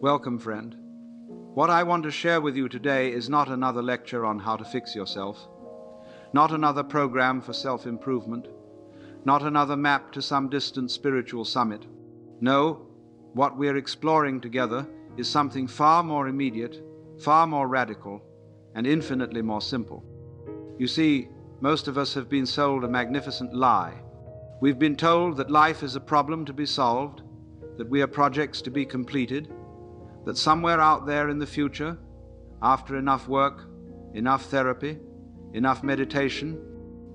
Welcome, friend. What I want to share with you today is not another lecture on how to fix yourself, not another program for self-improvement, not another map to some distant spiritual summit. No, what we're exploring together is something far more immediate, far more radical, and infinitely more simple. You see, most of us have been sold a magnificent lie. We've been told that life is a problem to be solved, that we are projects to be completed, that somewhere out there in the future, after enough work, enough therapy, enough meditation,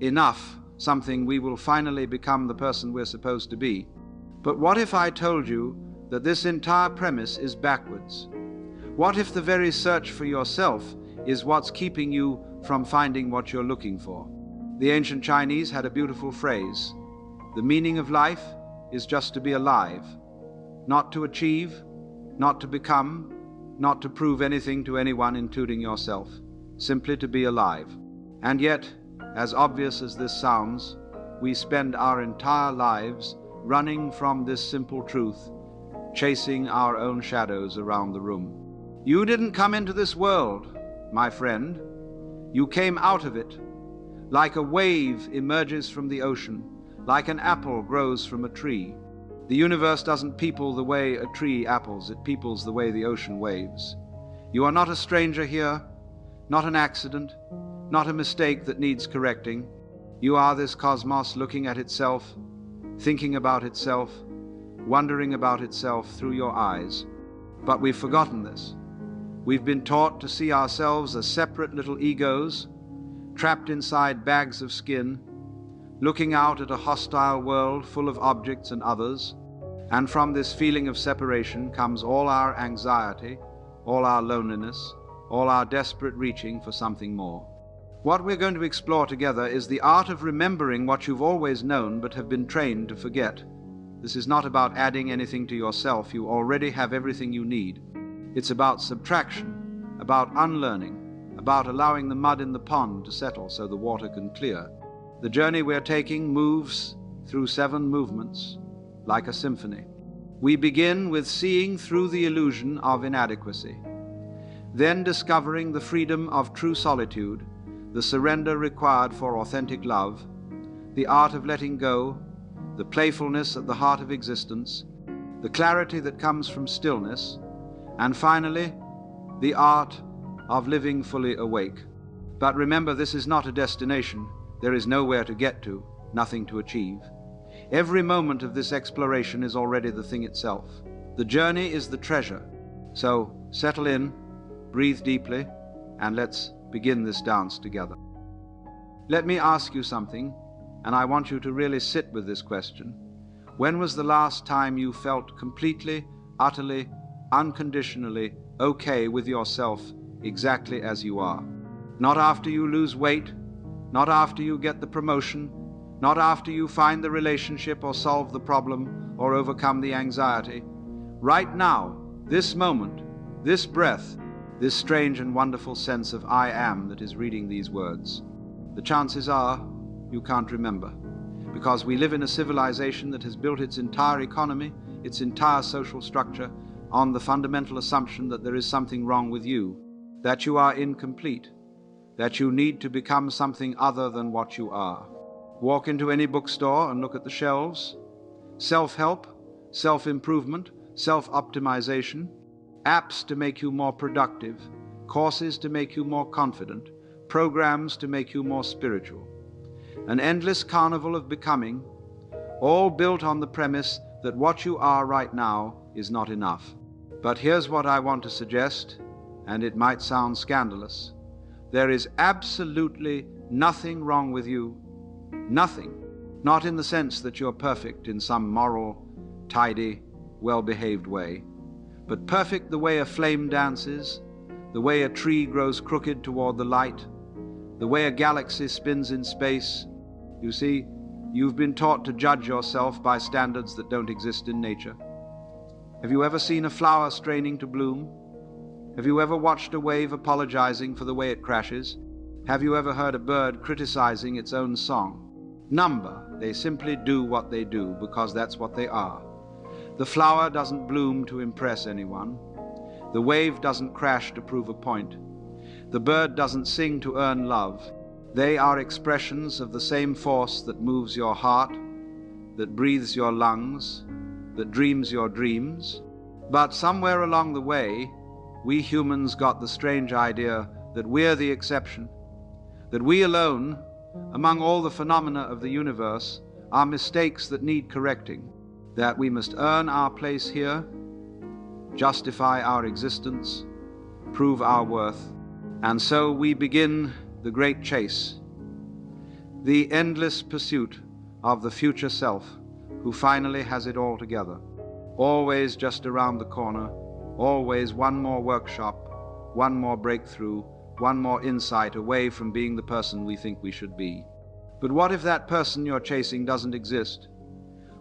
enough something, we will finally become the person we're supposed to be. But what if I told you that this entire premise is backwards? What if the very search for yourself is what's keeping you from finding what you're looking for? The ancient Chinese had a beautiful phrase: the meaning of life is just to be alive, not to achieve, not to become, not to prove anything to anyone, including yourself, simply to be alive. And yet, as obvious as this sounds, we spend our entire lives running from this simple truth, chasing our own shadows around the room. You didn't come into this world, my friend. You came out of it. Like a wave emerges from the ocean, like an apple grows from a tree. The universe doesn't people the way a tree apples, it peoples the way the ocean waves. You are not a stranger here, not an accident, not a mistake that needs correcting. You are this cosmos looking at itself, thinking about itself, wondering about itself through your eyes. But we've forgotten this. We've been taught to see ourselves as separate little egos, trapped inside bags of skin, looking out at a hostile world full of objects and others, and from this feeling of separation comes all our anxiety, all our loneliness, all our desperate reaching for something more. What we're going to explore together is the art of remembering what you've always known but have been trained to forget. This is not about adding anything to yourself. You already have everything you need. It's about subtraction, about unlearning, about allowing the mud in the pond to settle so the water can clear. The journey we're taking moves through 7 movements, like a symphony. We begin with seeing through the illusion of inadequacy, then discovering the freedom of true solitude, the surrender required for authentic love, the art of letting go, the playfulness at the heart of existence, the clarity that comes from stillness, and finally, the art of living fully awake. But remember, this is not a destination. There is nowhere to get to, nothing to achieve. Every moment of this exploration is already the thing itself. The journey is the treasure. So settle in, breathe deeply, and let's begin this dance together. Let me ask you something, and I want you to really sit with this question. When was the last time you felt completely, utterly, unconditionally okay with yourself exactly as you are? Not after you lose weight, not after you get the promotion, not after you find the relationship or solve the problem or overcome the anxiety. Right now, this moment, this breath, this strange and wonderful sense of I am that is reading these words. The chances are you can't remember, because we live in a civilization that has built its entire economy, its entire social structure, on the fundamental assumption that there is something wrong with you, that you are incomplete, that you need to become something other than what you are. Walk into any bookstore and look at the shelves. Self-help, self-improvement, self-optimization, apps to make you more productive, courses to make you more confident, programs to make you more spiritual. An endless carnival of becoming, all built on the premise that what you are right now is not enough. But here's what I want to suggest, and it might sound scandalous. There is absolutely nothing wrong with you. Nothing. Not in the sense that you're perfect in some moral, tidy, well-behaved way, but perfect the way a flame dances, the way a tree grows crooked toward the light, the way a galaxy spins in space. You see, you've been taught to judge yourself by standards that don't exist in nature. Have you ever seen a flower straining to bloom? Have you ever watched a wave apologizing for the way it crashes? Have you ever heard a bird criticizing its own song? Number, they simply do what they do because that's what they are. The flower doesn't bloom to impress anyone. The wave doesn't crash to prove a point. The bird doesn't sing to earn love. They are expressions of the same force that moves your heart, that breathes your lungs, that dreams your dreams. But somewhere along the way, we humans got the strange idea that we're the exception, that we alone, among all the phenomena of the universe, are mistakes that need correcting, that we must earn our place here, justify our existence, prove our worth. And so we begin the great chase, the endless pursuit of the future self who finally has it all together. Always just around the corner, always one more workshop, one more breakthrough, one more insight away from being the person we think we should be. But what if that person you're chasing doesn't exist?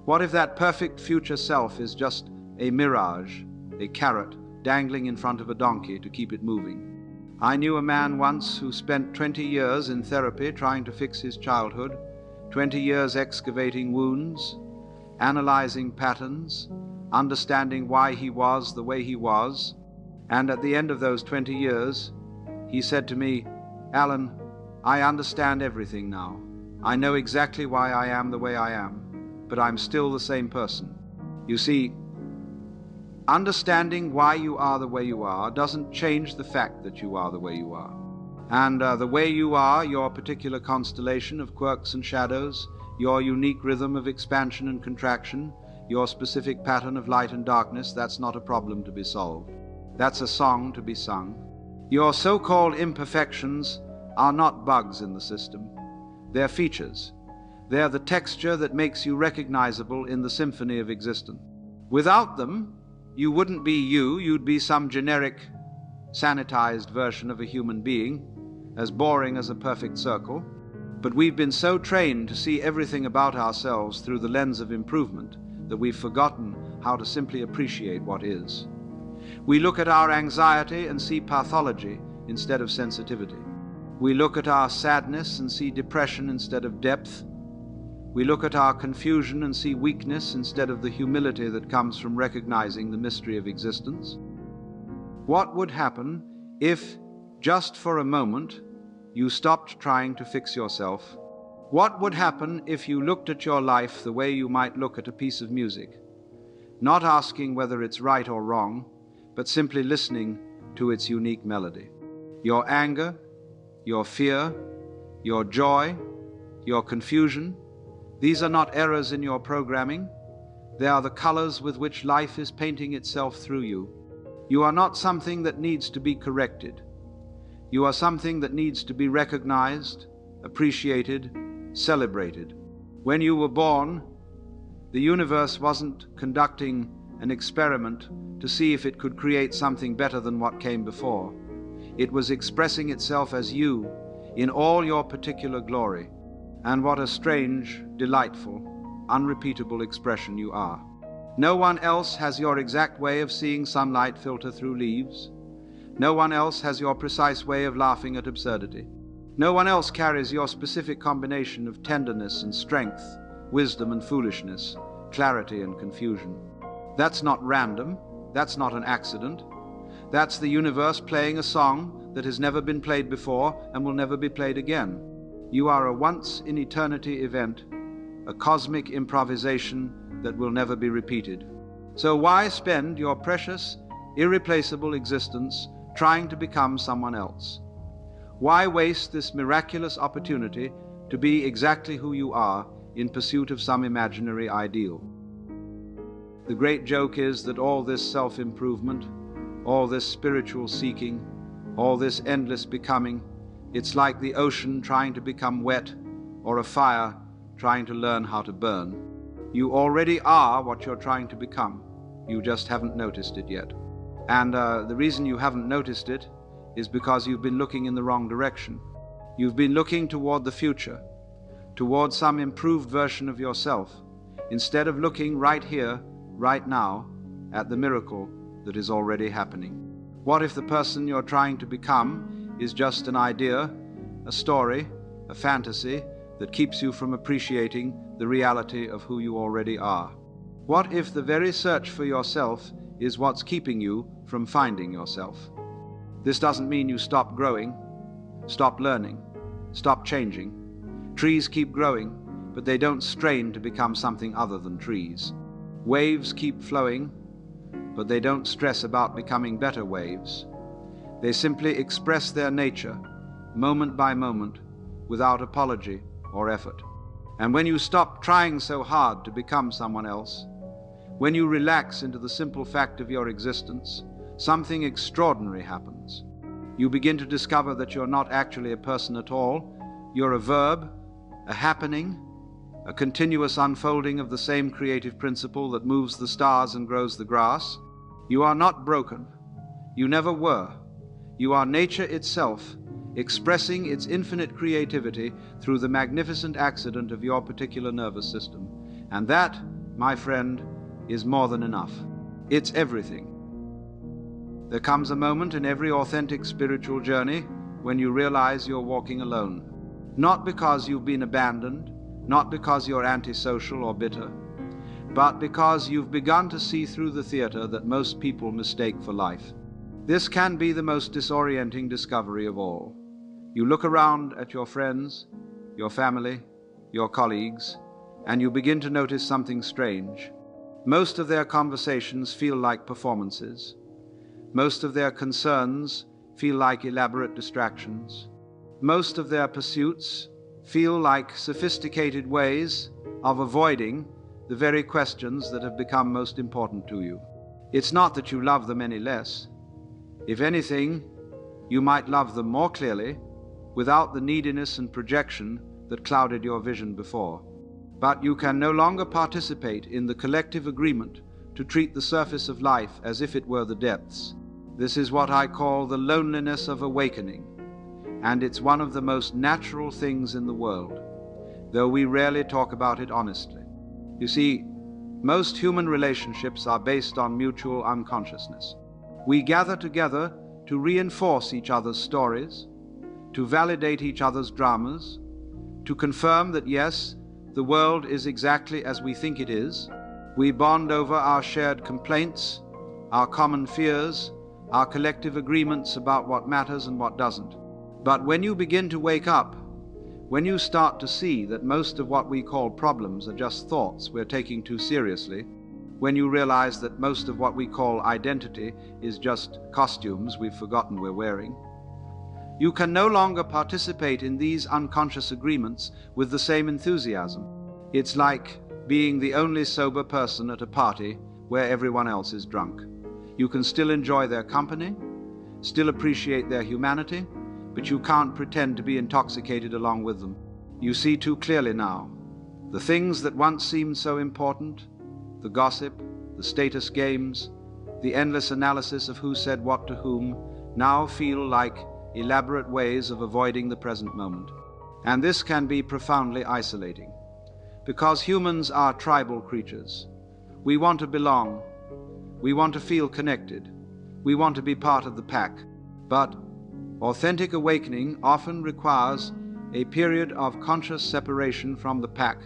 What if that perfect future self is just a mirage, a carrot dangling in front of a donkey to keep it moving? I knew a man once who spent 20 years in therapy trying to fix his childhood, 20 years excavating wounds, analyzing patterns, understanding why he was the way he was, and at the end of those 20 years, he said to me, "Alan, I understand everything now. I know exactly why I am the way I am, but I'm still the same person." You see, understanding why you are the way you are doesn't change the fact that you are the way you are. And the way you are, your particular constellation of quirks and shadows, your unique rhythm of expansion and contraction, your specific pattern of light and darkness, that's not a problem to be solved. That's a song to be sung. Your so-called imperfections are not bugs in the system. They're features. They're the texture that makes you recognizable in the symphony of existence. Without them, you wouldn't be you, you'd be some generic, sanitized version of a human being, as boring as a perfect circle. But we've been so trained to see everything about ourselves through the lens of improvement that we've forgotten how to simply appreciate what is. We look at our anxiety and see pathology instead of sensitivity. We look at our sadness and see depression instead of depth. We look at our confusion and see weakness instead of the humility that comes from recognizing the mystery of existence. What would happen if, just for a moment, you stopped trying to fix yourself? What would happen if you looked at your life the way you might look at a piece of music, not asking whether it's right or wrong, but simply listening to its unique melody? Your anger, your fear, your joy, your confusion, these are not errors in your programming. They are the colors with which life is painting itself through you. You are not something that needs to be corrected. You are something that needs to be recognized, appreciated, celebrated. When you were born, the universe wasn't conducting an experiment to see if it could create something better than what came before. It was expressing itself as you in all your particular glory. And what a strange, delightful, unrepeatable expression you are. No one else has your exact way of seeing sunlight filter through leaves. No one else has your precise way of laughing at absurdity. No one else carries your specific combination of tenderness and strength, wisdom and foolishness, clarity and confusion. That's not random. That's not an accident. That's the universe playing a song that has never been played before and will never be played again. You are a once-in-eternity event, a cosmic improvisation that will never be repeated. So why spend your precious, irreplaceable existence trying to become someone else? Why waste this miraculous opportunity to be exactly who you are in pursuit of some imaginary ideal? The great joke is that all this self-improvement, all this spiritual seeking, all this endless becoming, it's like the ocean trying to become wet or a fire trying to learn how to burn. You already are what you're trying to become. You just haven't noticed it yet. And the reason you haven't noticed it is because you've been looking in the wrong direction. You've been looking toward the future, toward some improved version of yourself, instead of looking right here, right now, at the miracle that is already happening. What if the person you're trying to become is just an idea, a story, a fantasy that keeps you from appreciating the reality of who you already are? What if the very search for yourself is what's keeping you from finding yourself. This doesn't mean you stop growing, stop learning, stop changing. Trees keep growing, but they don't strain to become something other than trees. Waves keep flowing, but they don't stress about becoming better waves. They simply express their nature, moment by moment, without apology or effort. And when you stop trying so hard to become someone else, when you relax into the simple fact of your existence, something extraordinary happens. You begin to discover that you're not actually a person at all. You're a verb, a happening, a continuous unfolding of the same creative principle that moves the stars and grows the grass. You are not broken. You never were. You are nature itself, expressing its infinite creativity through the magnificent accident of your particular nervous system. And that, my friend, is more than enough. It's everything. There comes a moment in every authentic spiritual journey when you realize you're walking alone. Not because you've been abandoned, not because you're antisocial or bitter, but because you've begun to see through the theater that most people mistake for life. This can be the most disorienting discovery of all. You look around at your friends, your family, your colleagues, and you begin to notice something strange. Most of their conversations feel like performances. Most of their concerns feel like elaborate distractions. Most of their pursuits feel like sophisticated ways of avoiding the very questions that have become most important to you. It's not that you love them any less. If anything, you might love them more clearly without the neediness and projection that clouded your vision before. But you can no longer participate in the collective agreement to treat the surface of life as if it were the depths. This is what I call the loneliness of awakening, and it's one of the most natural things in the world, though we rarely talk about it honestly. You see, most human relationships are based on mutual unconsciousness. We gather together to reinforce each other's stories, to validate each other's dramas, to confirm that yes, the world is exactly as we think it is. We bond over our shared complaints, our common fears, our collective agreements about what matters and what doesn't. But when you begin to wake up, when you start to see that most of what we call problems are just thoughts we're taking too seriously, when you realize that most of what we call identity is just costumes we've forgotten we're wearing, you can no longer participate in these unconscious agreements with the same enthusiasm. It's like being the only sober person at a party where everyone else is drunk. You can still enjoy their company, still appreciate their humanity, but you can't pretend to be intoxicated along with them. You see too clearly now. The things that once seemed so important, the gossip, the status games, the endless analysis of who said what to whom, now feel like elaborate ways of avoiding the present moment. And this can be profoundly isolating, because humans are tribal creatures. We want to belong. We want to feel connected. We want to be part of the pack. But authentic awakening often requires a period of conscious separation from the pack,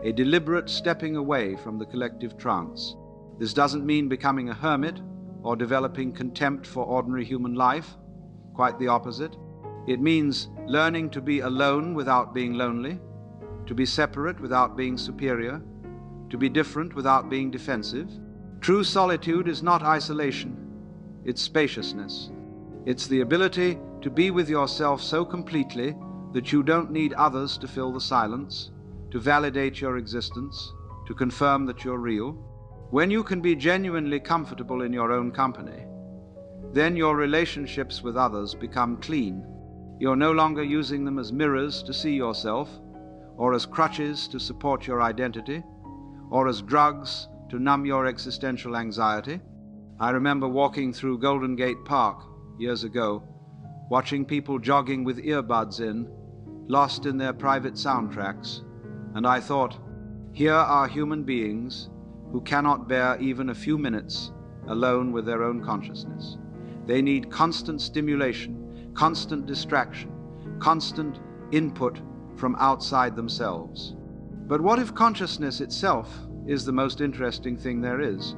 a deliberate stepping away from the collective trance. This doesn't mean becoming a hermit or developing contempt for ordinary human life. Quite the opposite. It means learning to be alone without being lonely, to be separate without being superior, to be different without being defensive. True solitude is not isolation, it's spaciousness. It's the ability to be with yourself so completely that you don't need others to fill the silence, to validate your existence, to confirm that you're real. When you can be genuinely comfortable in your own company, then your relationships with others become clean. You're no longer using them as mirrors to see yourself, or as crutches to support your identity, or as drugs to numb your existential anxiety. I remember walking through Golden Gate Park years ago, watching people jogging with earbuds in, lost in their private soundtracks, and I thought, here are human beings who cannot bear even a few minutes alone with their own consciousness. They need constant stimulation, constant distraction, constant input from outside themselves. But what if consciousness itself is the most interesting thing there is?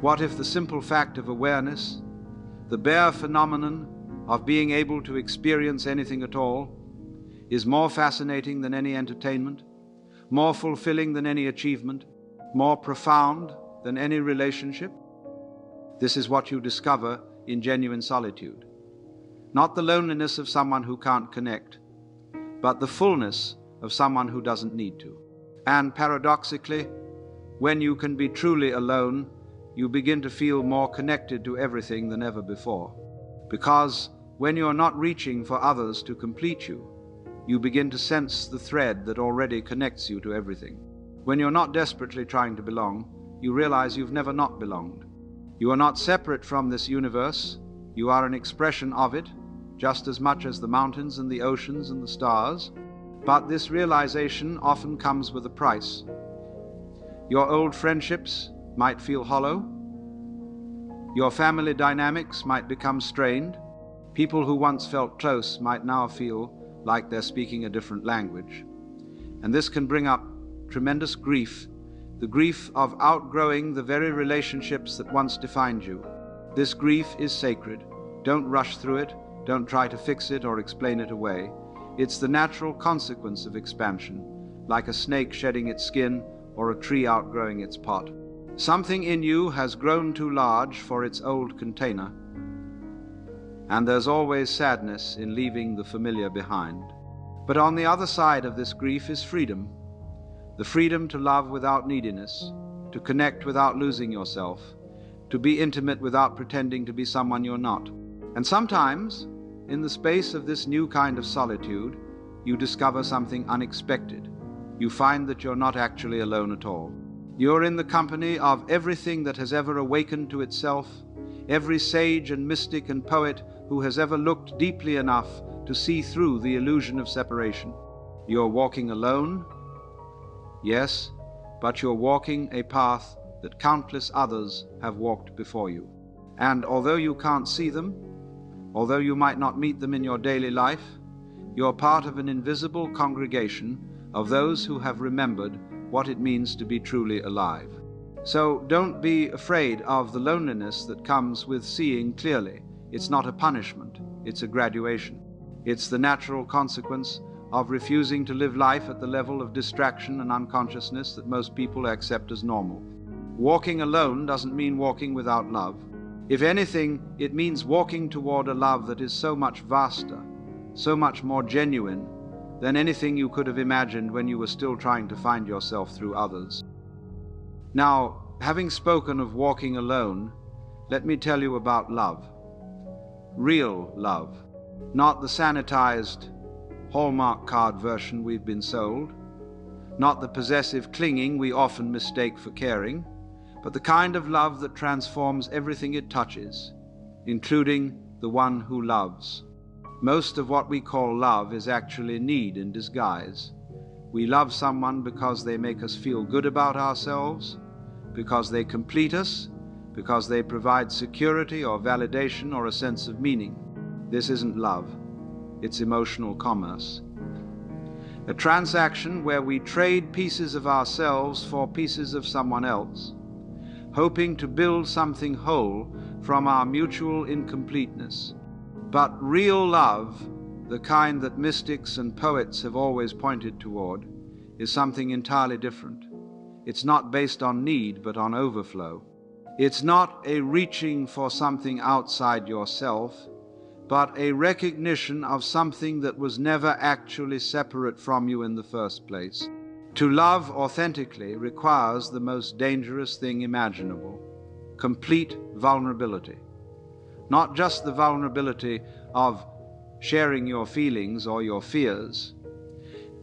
What if the simple fact of awareness, The bare phenomenon of being able to experience anything at all is more fascinating than any entertainment, more fulfilling than any achievement, more profound than any relationship. This is what you discover in genuine solitude. Not the loneliness of someone who can't connect, but the fullness of someone who doesn't need to. And paradoxically, when you can be truly alone, you begin to feel more connected to everything than ever before. Because when you're not reaching for others to complete you, you begin to sense the thread that already connects you to everything. When you're not desperately trying to belong, you realize you've never not belonged. You are not separate from this universe. You are an expression of it, just as much as the mountains and the oceans and the stars. But this realization often comes with a price. Your old friendships might feel hollow. Your family dynamics might become strained. People who once felt close might now feel like they're speaking a different language. And this can bring up tremendous grief, the grief of outgrowing the very relationships that once defined you. This grief is sacred. Don't rush through it. Don't try to fix it or explain it away. It's the natural consequence of expansion, like a snake shedding its skin or a tree outgrowing its pot. Something in you has grown too large for its old container, and there's always sadness in leaving the familiar behind. But on the other side of this grief is freedom. The freedom to love without neediness, to connect without losing yourself, to be intimate without pretending to be someone you're not. And sometimes, in the space of this new kind of solitude, you discover something unexpected. You find that you're not actually alone at all. You're in the company of everything that has ever awakened to itself, every sage and mystic and poet who has ever looked deeply enough to see through the illusion of separation. You're walking alone, yes, but you're walking a path that countless others have walked before you. And although you can't see them, although you might not meet them in your daily life, you're part of an invisible congregation of those who have remembered what it means to be truly alive. So don't be afraid of the loneliness that comes with seeing clearly. It's not a punishment, it's a graduation. It's the natural consequence of refusing to live life at the level of distraction and unconsciousness that most people accept as normal. Walking alone doesn't mean walking without love. If anything, it means walking toward a love that is so much vaster, so much more genuine than anything you could have imagined when you were still trying to find yourself through others. Now, having spoken of walking alone, let me tell you about love. Real love, not the sanitized Hallmark card version we've been sold, not the possessive clinging we often mistake for caring, but the kind of love that transforms everything it touches, including the one who loves. Most of what we call love is actually need in disguise. We love someone because they make us feel good about ourselves, because they complete us, because they provide security or validation or a sense of meaning. This isn't love. It's emotional commerce. A transaction where we trade pieces of ourselves for pieces of someone else, hoping to build something whole from our mutual incompleteness. But real love, the kind that mystics and poets have always pointed toward, is something entirely different. It's not based on need, but on overflow. It's not a reaching for something outside yourself, but a recognition of something that was never actually separate from you in the first place. To love authentically requires the most dangerous thing imaginable: complete vulnerability. Not just the vulnerability of sharing your feelings or your fears.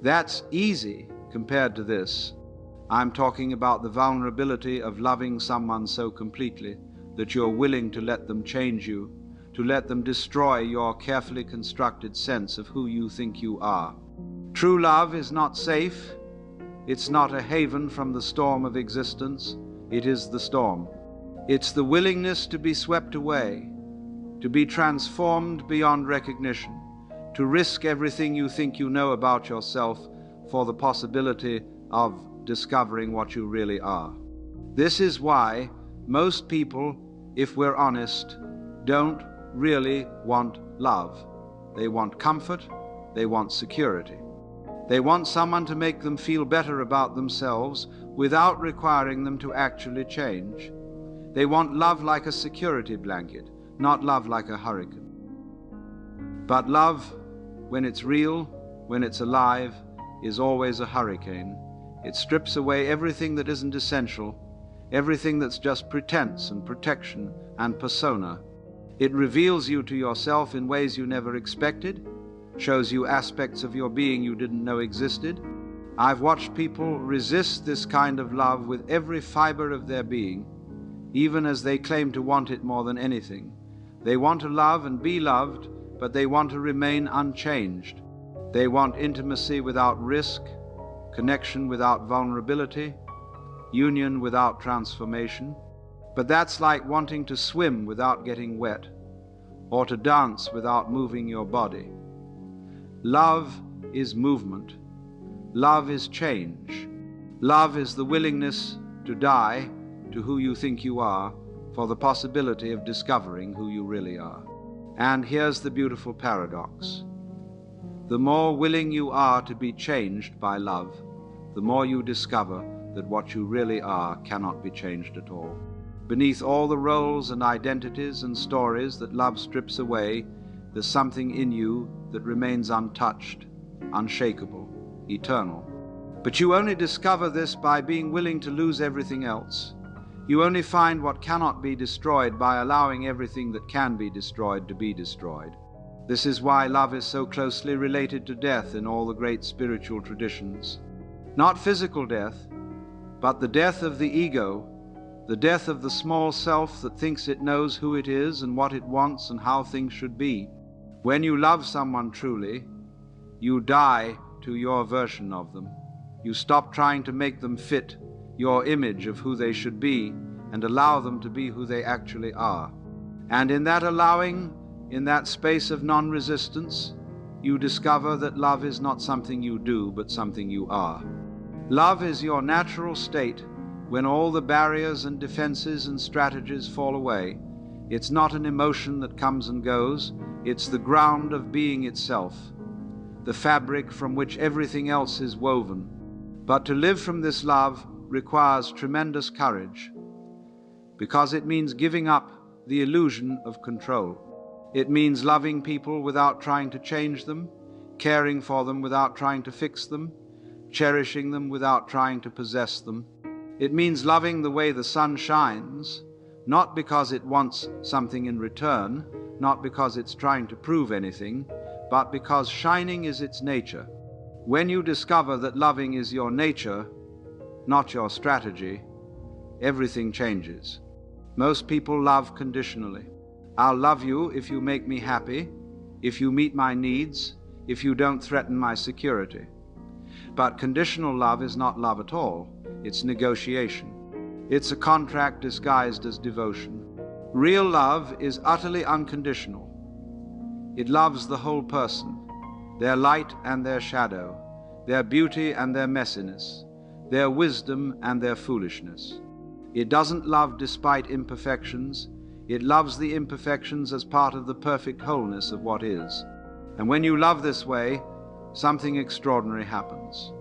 That's easy compared to this. I'm talking about the vulnerability of loving someone so completely that you're willing to let them change you, to let them destroy your carefully constructed sense of who you think you are. True love is not safe. It's not a haven from the storm of existence. It is the storm. It's the willingness to be swept away, to be transformed beyond recognition, to risk everything you think you know about yourself for the possibility of discovering what you really are. This is why most people, if we're honest, don't really want love. They want comfort, they want security. They want someone to make them feel better about themselves without requiring them to actually change. They want love like a security blanket, not love like a hurricane. But love, when it's real, when it's alive, is always a hurricane. It strips away everything that isn't essential, everything that's just pretense and protection and persona. It reveals you to yourself in ways you never expected, shows you aspects of your being you didn't know existed. I've watched people resist this kind of love with every fiber of their being, even as they claim to want it more than anything. They want to love and be loved, but they want to remain unchanged. They want intimacy without risk, connection without vulnerability, union without transformation. But that's like wanting to swim without getting wet, or to dance without moving your body. Love is movement. Love is change. Love is the willingness to die to who you think you are for the possibility of discovering who you really are. And here's the beautiful paradox. The more willing you are to be changed by love, the more you discover that what you really are cannot be changed at all. Beneath all the roles and identities and stories that love strips away, there's something in you that remains untouched, unshakable, eternal. But you only discover this by being willing to lose everything else. You only find what cannot be destroyed by allowing everything that can be destroyed to be destroyed. This is why love is so closely related to death in all the great spiritual traditions. Not physical death, but the death of the ego, the death of the small self that thinks it knows who it is and what it wants and how things should be. When you love someone truly, you die to your version of them. You stop trying to make them fit your image of who they should be and allow them to be who they actually are. And in that allowing, in that space of non-resistance, you discover that love is not something you do, but something you are. Love is your natural state when all the barriers and defenses and strategies fall away. It's not an emotion that comes and goes. It's the ground of being itself, the fabric from which everything else is woven. But to live from this love requires tremendous courage, because it means giving up the illusion of control. It means loving people without trying to change them, caring for them without trying to fix them, cherishing them without trying to possess them. It means loving the way the sun shines, not because it wants something in return, not because it's trying to prove anything, but because shining is its nature. When you discover that loving is your nature, not your strategy, everything changes. Most people love conditionally. I'll love you if you make me happy, if you meet my needs, if you don't threaten my security. But conditional love is not love at all. It's negotiation. It's a contract disguised as devotion. Real love is utterly unconditional. It loves the whole person, their light and their shadow, their beauty and their messiness, their wisdom and their foolishness. It doesn't love despite imperfections. It loves the imperfections as part of the perfect wholeness of what is. And when you love this way, something extraordinary happens.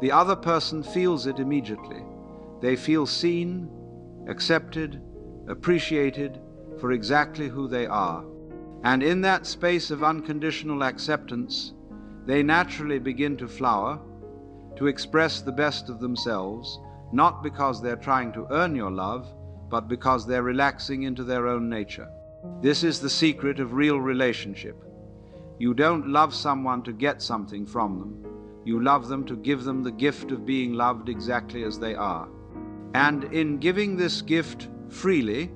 The other person feels it immediately. They feel seen, accepted, appreciated for exactly who they are. And in that space of unconditional acceptance, they naturally begin to flower, to express the best of themselves, not because they're trying to earn your love, but because they're relaxing into their own nature. This is the secret of real relationship. You don't love someone to get something from them. You love them to give them the gift of being loved exactly as they are. And in giving this gift freely,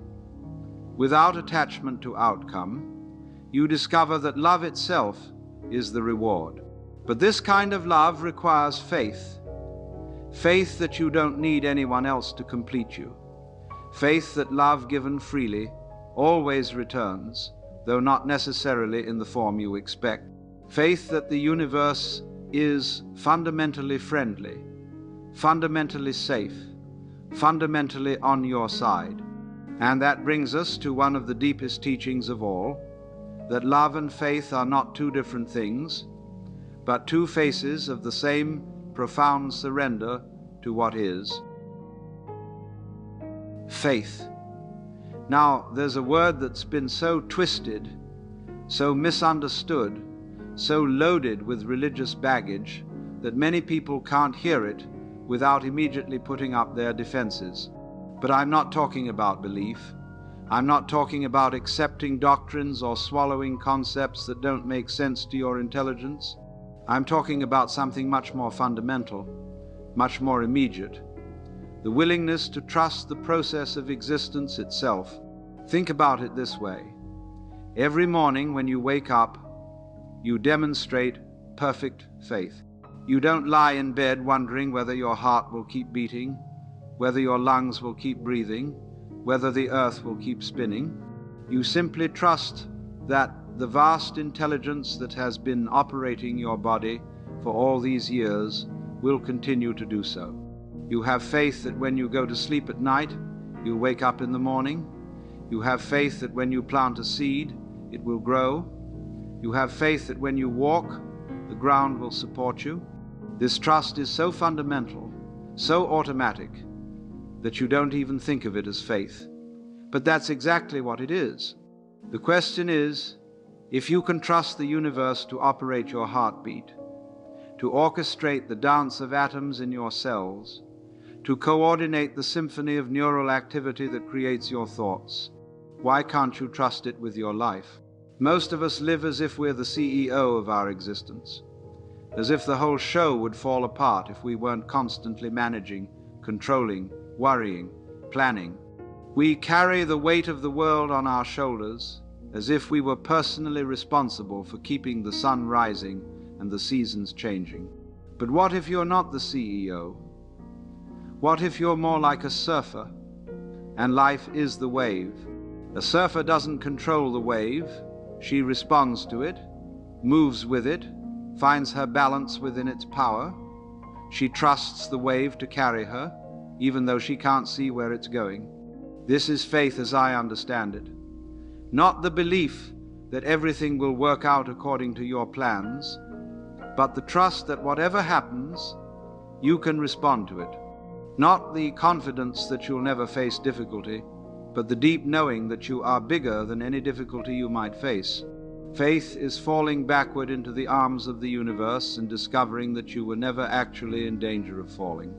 without attachment to outcome, you discover that love itself is the reward. But this kind of love requires faith. Faith that you don't need anyone else to complete you. Faith that love given freely always returns, though not necessarily in the form you expect. Faith that the universe is fundamentally friendly, fundamentally safe, fundamentally on your side. And that brings us to one of the deepest teachings of all, that love and faith are not two different things, but two faces of the same profound surrender to what is. Faith. Now, there's a word that's been so twisted, so misunderstood, so loaded with religious baggage that many people can't hear it without immediately putting up their defenses. But I'm not talking about belief. I'm not talking about accepting doctrines or swallowing concepts that don't make sense to your intelligence. I'm talking about something much more fundamental, much more immediate. The willingness to trust the process of existence itself. Think about it this way. Every morning when you wake up, you demonstrate perfect faith. You don't lie in bed wondering whether your heart will keep beating, whether your lungs will keep breathing, whether the earth will keep spinning. You simply trust that the vast intelligence that has been operating your body for all these years will continue to do so. You have faith that when you go to sleep at night, you'll wake up in the morning. You have faith that when you plant a seed, it will grow. You have faith that when you walk, the ground will support you. This trust is so fundamental, so automatic, that you don't even think of it as faith. But that's exactly what it is. The question is, if you can trust the universe to operate your heartbeat, to orchestrate the dance of atoms in your cells, to coordinate the symphony of neural activity that creates your thoughts, why can't you trust it with your life? Most of us live as if we're the CEO of our existence, as if the whole show would fall apart if we weren't constantly managing, controlling, worrying, planning. We carry the weight of the world on our shoulders as if we were personally responsible for keeping the sun rising and the seasons changing. But what if you're not the CEO? What if you're more like a surfer, and life is the wave? A surfer doesn't control the wave. She responds to it, moves with it, finds her balance within its power. She trusts the wave to carry her, even though she can't see where it's going. This is faith as I understand it. Not the belief that everything will work out according to your plans, but the trust that whatever happens, you can respond to it. Not the confidence that you'll never face difficulty, but the deep knowing that you are bigger than any difficulty you might face. Faith is falling backward into the arms of the universe and discovering that you were never actually in danger of falling.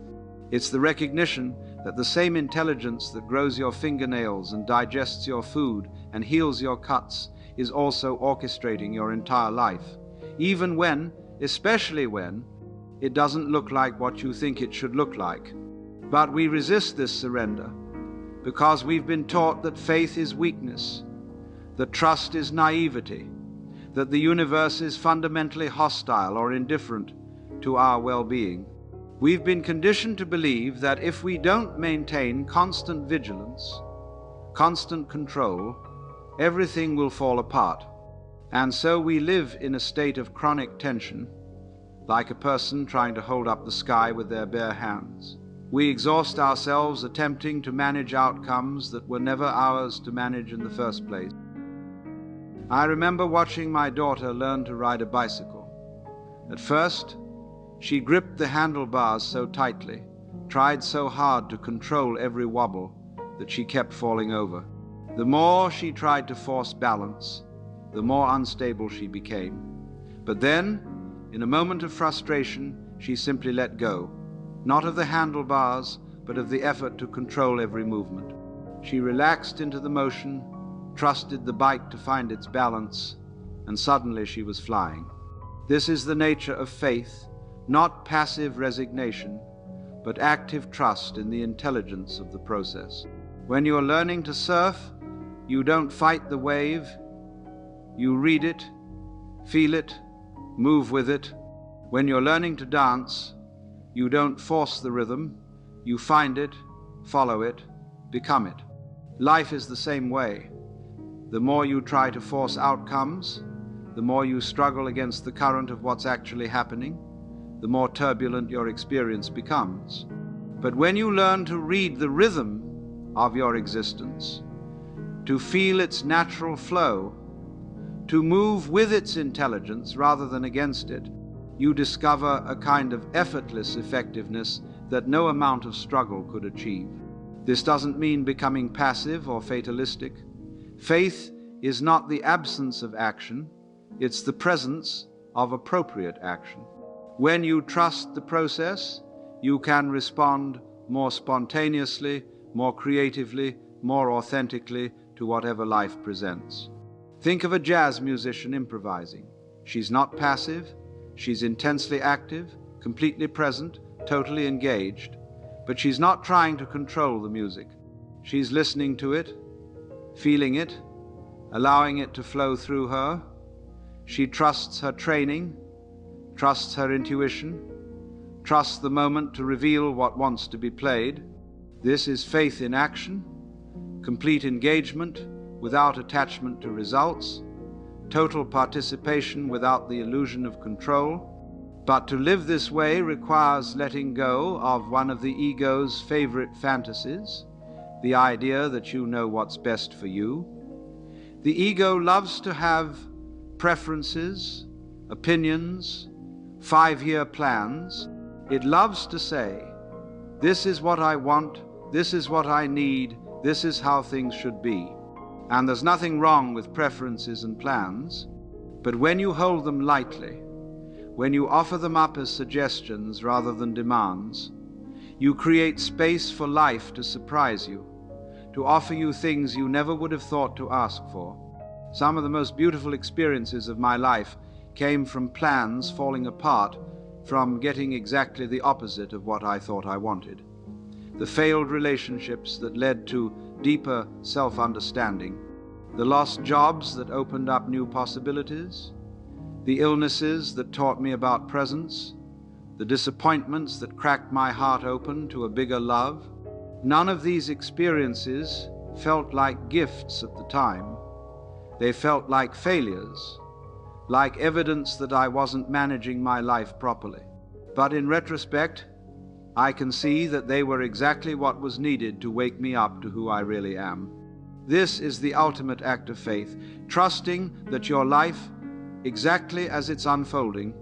It's the recognition that the same intelligence that grows your fingernails and digests your food and heals your cuts is also orchestrating your entire life, even when, especially when, it doesn't look like what you think it should look like. But we resist this surrender because we've been taught that faith is weakness, that trust is naivety, that the universe is fundamentally hostile or indifferent to our well-being. We've been conditioned to believe that if we don't maintain constant vigilance, constant control, everything will fall apart. And so we live in a state of chronic tension, like a person trying to hold up the sky with their bare hands. We exhaust ourselves attempting to manage outcomes that were never ours to manage in the first place. I remember watching my daughter learn to ride a bicycle. At first, she gripped the handlebars so tightly, tried so hard to control every wobble, that she kept falling over. The more she tried to force balance, the more unstable she became. But then, in a moment of frustration, she simply let go. Not of the handlebars, but of the effort to control every movement. She relaxed into the motion, trusted the bike to find its balance, and suddenly she was flying. This is the nature of faith, not passive resignation, but active trust in the intelligence of the process. When you're learning to surf, you don't fight the wave, you read it, feel it, move with it. When you're learning to dance, you don't force the rhythm, you find it, follow it, become it. Life is the same way. The more you try to force outcomes, the more you struggle against the current of what's actually happening, the more turbulent your experience becomes. But when you learn to read the rhythm of your existence, to feel its natural flow, to move with its intelligence rather than against it, you discover a kind of effortless effectiveness that no amount of struggle could achieve. This doesn't mean becoming passive or fatalistic. Faith is not the absence of action, it's the presence of appropriate action. When you trust the process, you can respond more spontaneously, more creatively, more authentically to whatever life presents. Think of a jazz musician improvising. She's not passive, she's intensely active, completely present, totally engaged, but she's not trying to control the music. She's listening to it, feeling it, allowing it to flow through her. She trusts her training, trusts her intuition, trusts the moment to reveal what wants to be played. This is faith in action, complete engagement without attachment to results, total participation without the illusion of control. But to live this way requires letting go of one of the ego's favorite fantasies, the idea that you know what's best for you. The ego loves to have preferences, opinions, 5-year plans. It loves to say, this is what I want, this is what I need, this is how things should be. And there's nothing wrong with preferences and plans, but when you hold them lightly, when you offer them up as suggestions rather than demands, you create space for life to surprise you, to offer you things you never would have thought to ask for. Some of the most beautiful experiences of my life came from plans falling apart from getting exactly the opposite of what I thought I wanted. The failed relationships that led to deeper self-understanding, the lost jobs that opened up new possibilities, the illnesses that taught me about presence, the disappointments that cracked my heart open to a bigger love. None of these experiences felt like gifts at the time. They felt like failures, like evidence that I wasn't managing my life properly. But in retrospect, I can see that they were exactly what was needed to wake me up to who I really am. This is the ultimate act of faith, trusting that your life, exactly as it's unfolding,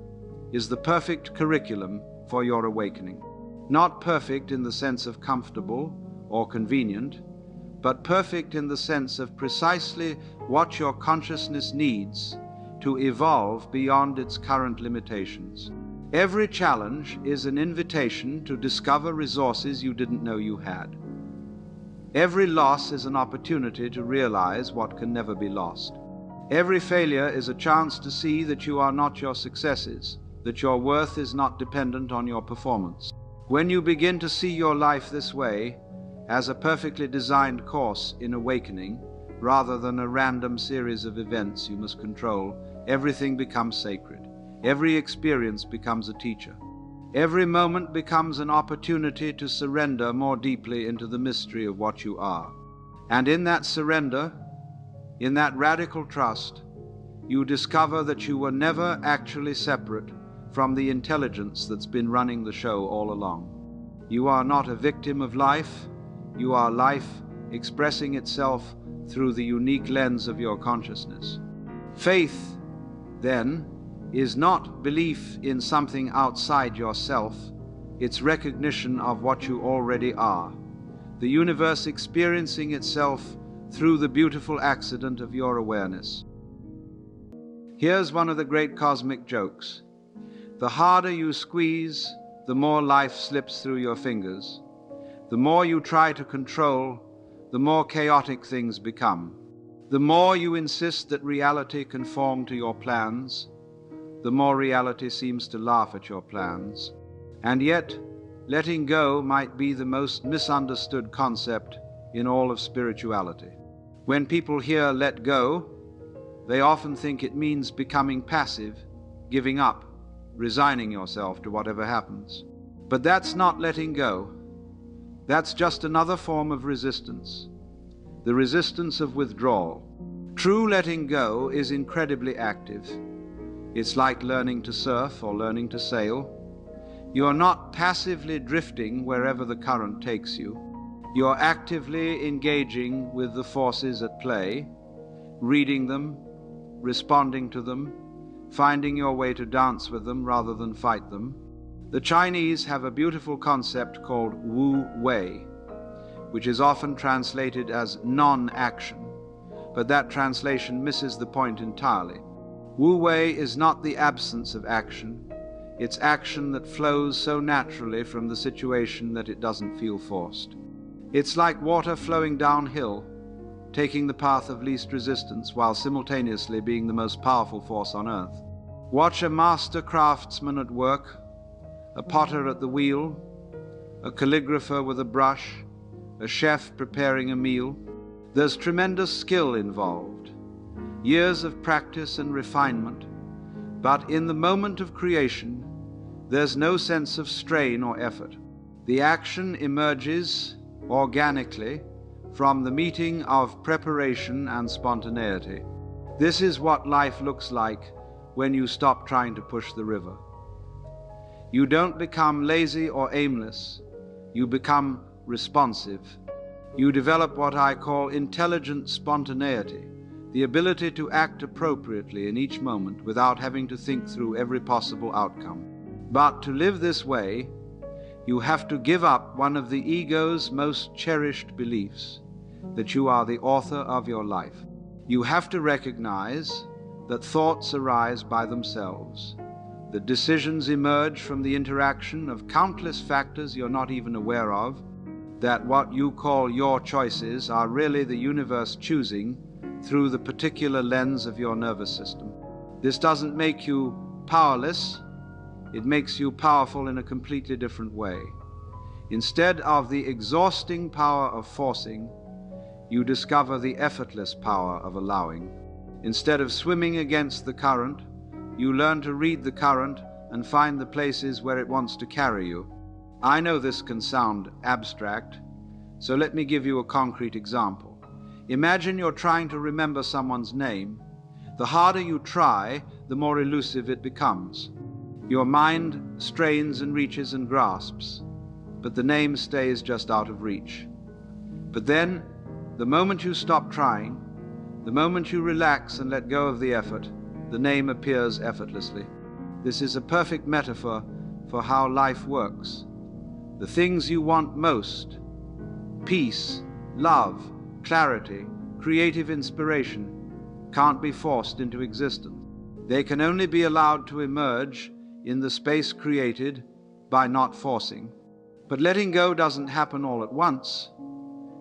is the perfect curriculum for your awakening. Not perfect in the sense of comfortable or convenient, but perfect in the sense of precisely what your consciousness needs to evolve beyond its current limitations. Every challenge is an invitation to discover resources you didn't know you had. Every loss is an opportunity to realize what can never be lost. Every failure is a chance to see that you are not your successes, that your worth is not dependent on your performance. When you begin to see your life this way, as a perfectly designed course in awakening, rather than a random series of events you must control, everything becomes sacred. Every experience becomes a teacher. Every moment becomes an opportunity to surrender more deeply into the mystery of what you are. And in that surrender, in that radical trust, you discover that you were never actually separate from the intelligence that's been running the show all along. You are not a victim of life. You are life expressing itself through the unique lens of your consciousness. Faith, then, is not belief in something outside yourself. It's recognition of what you already are, the universe experiencing itself through the beautiful accident of your awareness. Here's one of the great cosmic jokes. The harder you squeeze, the more life slips through your fingers. The more you try to control, the more chaotic things become. The more you insist that reality conform to your plans, the more reality seems to laugh at your plans. And yet, letting go might be the most misunderstood concept in all of spirituality. When people hear let go, they often think it means becoming passive, giving up, resigning yourself to whatever happens. But that's not letting go. That's just another form of resistance, the resistance of withdrawal. True letting go is incredibly active. It's like learning to surf or learning to sail. You're not passively drifting wherever the current takes you. You're actively engaging with the forces at play, reading them, responding to them, finding your way to dance with them rather than fight them. The Chinese have a beautiful concept called Wu Wei, which is often translated as non-action, but that translation misses the point entirely. Wu Wei is not the absence of action, it's action that flows so naturally from the situation that it doesn't feel forced. It's like water flowing downhill, taking the path of least resistance while simultaneously being the most powerful force on earth. Watch a master craftsman at work, a potter at the wheel, a calligrapher with a brush, a chef preparing a meal. There's tremendous skill involved, years of practice and refinement, but in the moment of creation, there's no sense of strain or effort. The action emerges organically from the meeting of preparation and spontaneity. This is what life looks like when you stop trying to push the river. You don't become lazy or aimless, you become responsive. You develop what I call intelligent spontaneity, the ability to act appropriately in each moment without having to think through every possible outcome. But to live this way, you have to give up one of the ego's most cherished beliefs, that you are the author of your life. You have to recognize that thoughts arise by themselves, that decisions emerge from the interaction of countless factors you're not even aware of, that what you call your choices are really the universe choosing through the particular lens of your nervous system. This doesn't make you powerless, it makes you powerful in a completely different way. Instead of the exhausting power of forcing, you discover the effortless power of allowing. Instead of swimming against the current, you learn to read the current and find the places where it wants to carry you. I know this can sound abstract, so let me give you a concrete example. Imagine you're trying to remember someone's name. The harder you try, the more elusive it becomes. Your mind strains and reaches and grasps, but the name stays just out of reach. But then, the moment you stop trying, the moment you relax and let go of the effort, the name appears effortlessly. This is a perfect metaphor for how life works. The things you want most, peace, love, clarity, creative inspiration, can't be forced into existence. They can only be allowed to emerge in the space created by not forcing. But letting go doesn't happen all at once.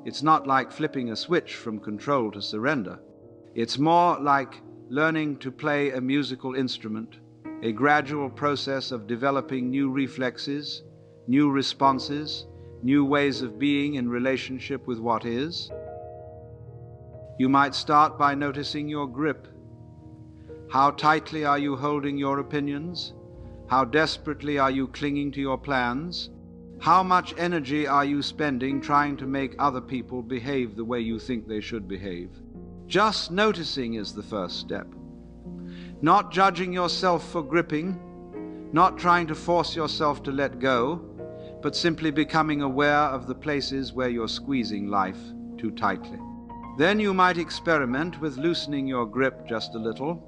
It's not like flipping a switch from control to surrender. It's more like learning to play a musical instrument, a gradual process of developing new reflexes, new responses, new ways of being in relationship with what is. You might start by noticing your grip. How tightly are you holding your opinions? How desperately are you clinging to your plans? How much energy are you spending trying to make other people behave the way you think they should behave? Just noticing is the first step. Not judging yourself for gripping, not trying to force yourself to let go, but simply becoming aware of the places where you're squeezing life too tightly. Then you might experiment with loosening your grip just a little.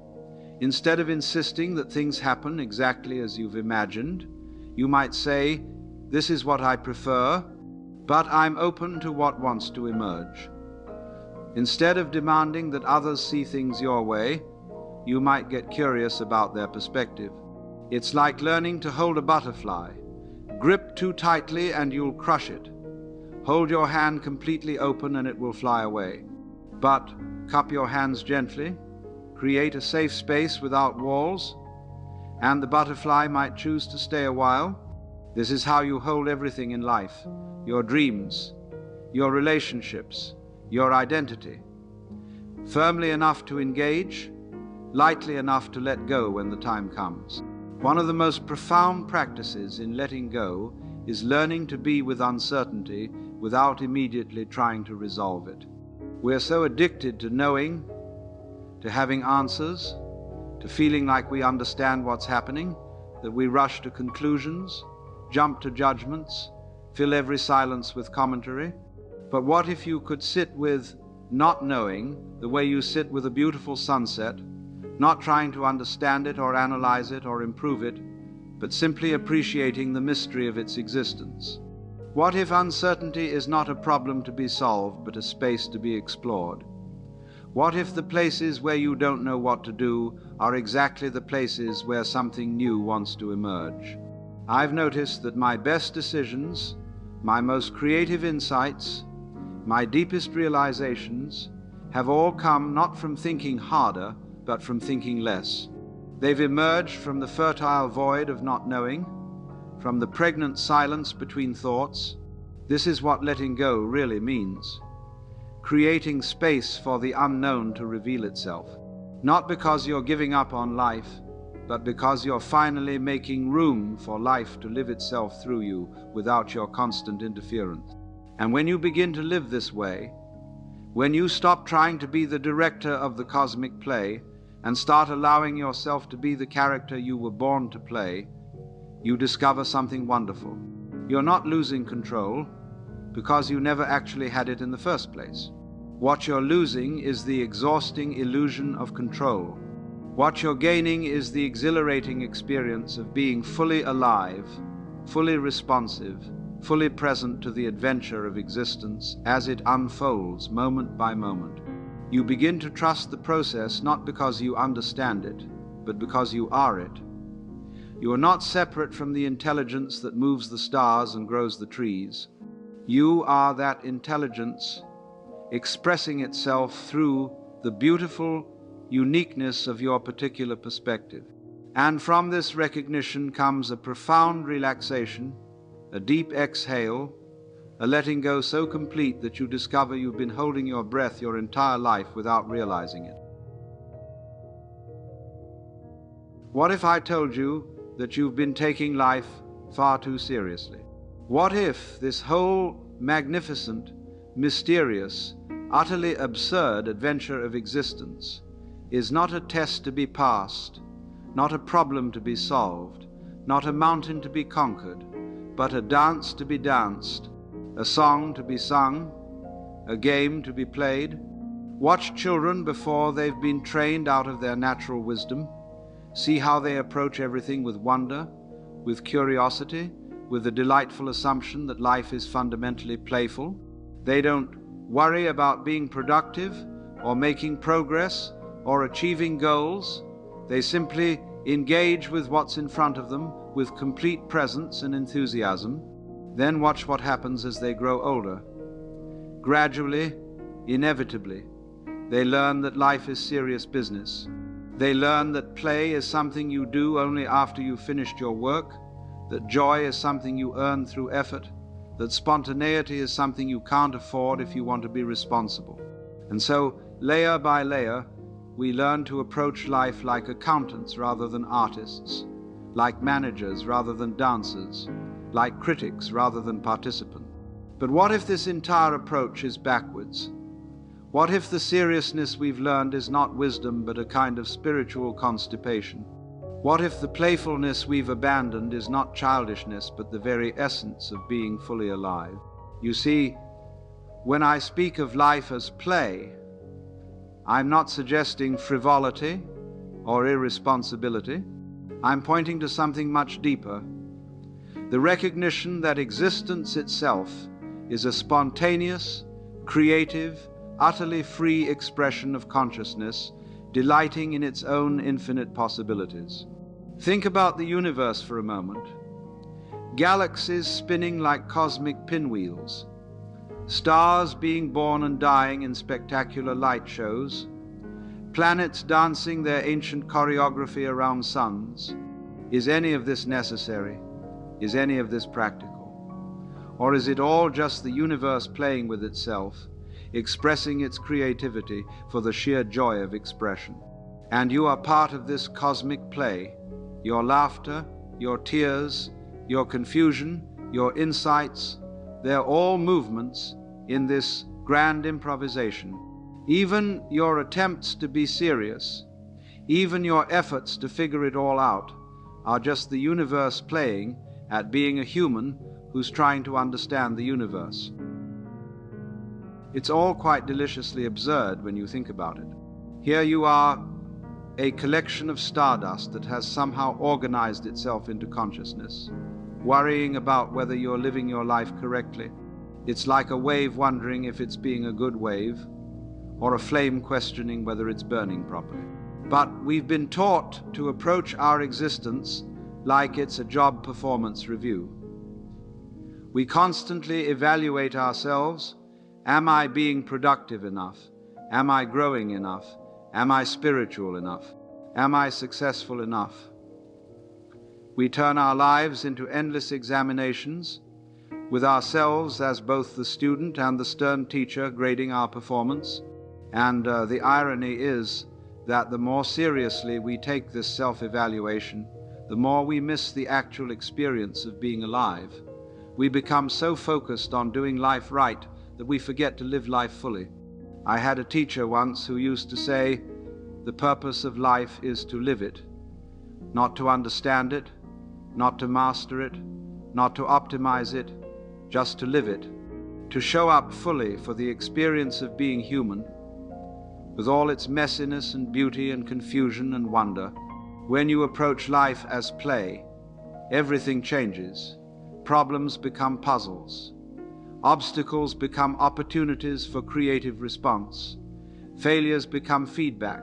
Instead of insisting that things happen exactly as you've imagined, you might say, "This is what I prefer, but I'm open to what wants to emerge." Instead of demanding that others see things your way, you might get curious about their perspective. It's like learning to hold a butterfly. Grip too tightly and you'll crush it. Hold your hand completely open and it will fly away. But cup your hands gently, create a safe space without walls, and the butterfly might choose to stay a while. This is how you hold everything in life: your dreams, your relationships, your identity. Firmly enough to engage, lightly enough to let go when the time comes. One of the most profound practices in letting go is learning to be with uncertainty without immediately trying to resolve it. We're so addicted to knowing, to having answers, to feeling like we understand what's happening, that we rush to conclusions, jump to judgments, fill every silence with commentary. But what if you could sit with not knowing the way you sit with a beautiful sunset, not trying to understand it or analyze it or improve it, but simply appreciating the mystery of its existence. What if uncertainty is not a problem to be solved, but a space to be explored? What if the places where you don't know what to do are exactly the places where something new wants to emerge? I've noticed that my best decisions, my most creative insights, my deepest realizations have all come not from thinking harder, but from thinking less. They've emerged from the fertile void of not knowing, from the pregnant silence between thoughts. This is what letting go really means. Creating space for the unknown to reveal itself. Not because you're giving up on life, but because you're finally making room for life to live itself through you without your constant interference. And when you begin to live this way, when you stop trying to be the director of the cosmic play and start allowing yourself to be the character you were born to play, you discover something wonderful. You're not losing control because you never actually had it in the first place. What you're losing is the exhausting illusion of control. What you're gaining is the exhilarating experience of being fully alive, fully responsive, fully present to the adventure of existence as it unfolds moment by moment. You begin to trust the process not because you understand it, but because you are it. You are not separate from the intelligence that moves the stars and grows the trees. You are that intelligence expressing itself through the beautiful uniqueness of your particular perspective. And from this recognition comes a profound relaxation, a deep exhale, a letting go so complete that you discover you've been holding your breath your entire life without realizing it. What if I told you that you've been taking life far too seriously? What if this whole magnificent, mysterious, utterly absurd adventure of existence is not a test to be passed, not a problem to be solved, not a mountain to be conquered, but a dance to be danced, a song to be sung, a game to be played? Watch children before they've been trained out of their natural wisdom. See how they approach everything with wonder, with curiosity, with the delightful assumption that life is fundamentally playful. They don't worry about being productive or making progress or achieving goals. They simply engage with what's in front of them with complete presence and enthusiasm. Then watch what happens as they grow older. Gradually, inevitably, they learn that life is serious business. They learn that play is something you do only after you've finished your work, that joy is something you earn through effort, that spontaneity is something you can't afford if you want to be responsible. And so, layer by layer, we learn to approach life like accountants rather than artists, like managers rather than dancers, like critics rather than participants. But what if this entire approach is backwards? What if the seriousness we've learned is not wisdom but a kind of spiritual constipation? What if the playfulness we've abandoned is not childishness but the very essence of being fully alive? You see, when I speak of life as play, I'm not suggesting frivolity or irresponsibility. I'm pointing to something much deeper. The recognition that existence itself is a spontaneous, creative, utterly free expression of consciousness, delighting in its own infinite possibilities. Think about the universe for a moment. Galaxies spinning like cosmic pinwheels, stars being born and dying in spectacular light shows, planets dancing their ancient choreography around suns. Is any of this necessary? Is any of this practical? Or is it all just the universe playing with itself, expressing its creativity for the sheer joy of expression? And you are part of this cosmic play. Your laughter, your tears, your confusion, your insights, they're all movements in this grand improvisation. Even your attempts to be serious, even your efforts to figure it all out, are just the universe playing at being a human who's trying to understand the universe. It's all quite deliciously absurd when you think about it. Here you are, a collection of stardust that has somehow organized itself into consciousness, worrying about whether you're living your life correctly. It's like a wave wondering if it's being a good wave, or a flame questioning whether it's burning properly. But we've been taught to approach our existence like it's a job performance review. We constantly evaluate ourselves. Am I being productive enough? Am I growing enough? Am I spiritual enough? Am I successful enough? We turn our lives into endless examinations, with ourselves as both the student and the stern teacher grading our performance. And the irony is that the more seriously we take this self-evaluation, the more we miss the actual experience of being alive. We become so focused on doing life right that we forget to live life fully. I had a teacher once who used to say, the purpose of life is to live it, not to understand it, not to master it, not to optimize it, just to live it, to show up fully for the experience of being human, with all its messiness and beauty and confusion and wonder. When you approach life as play, everything changes. Problems become puzzles. Obstacles become opportunities for creative response. Failures become feedback.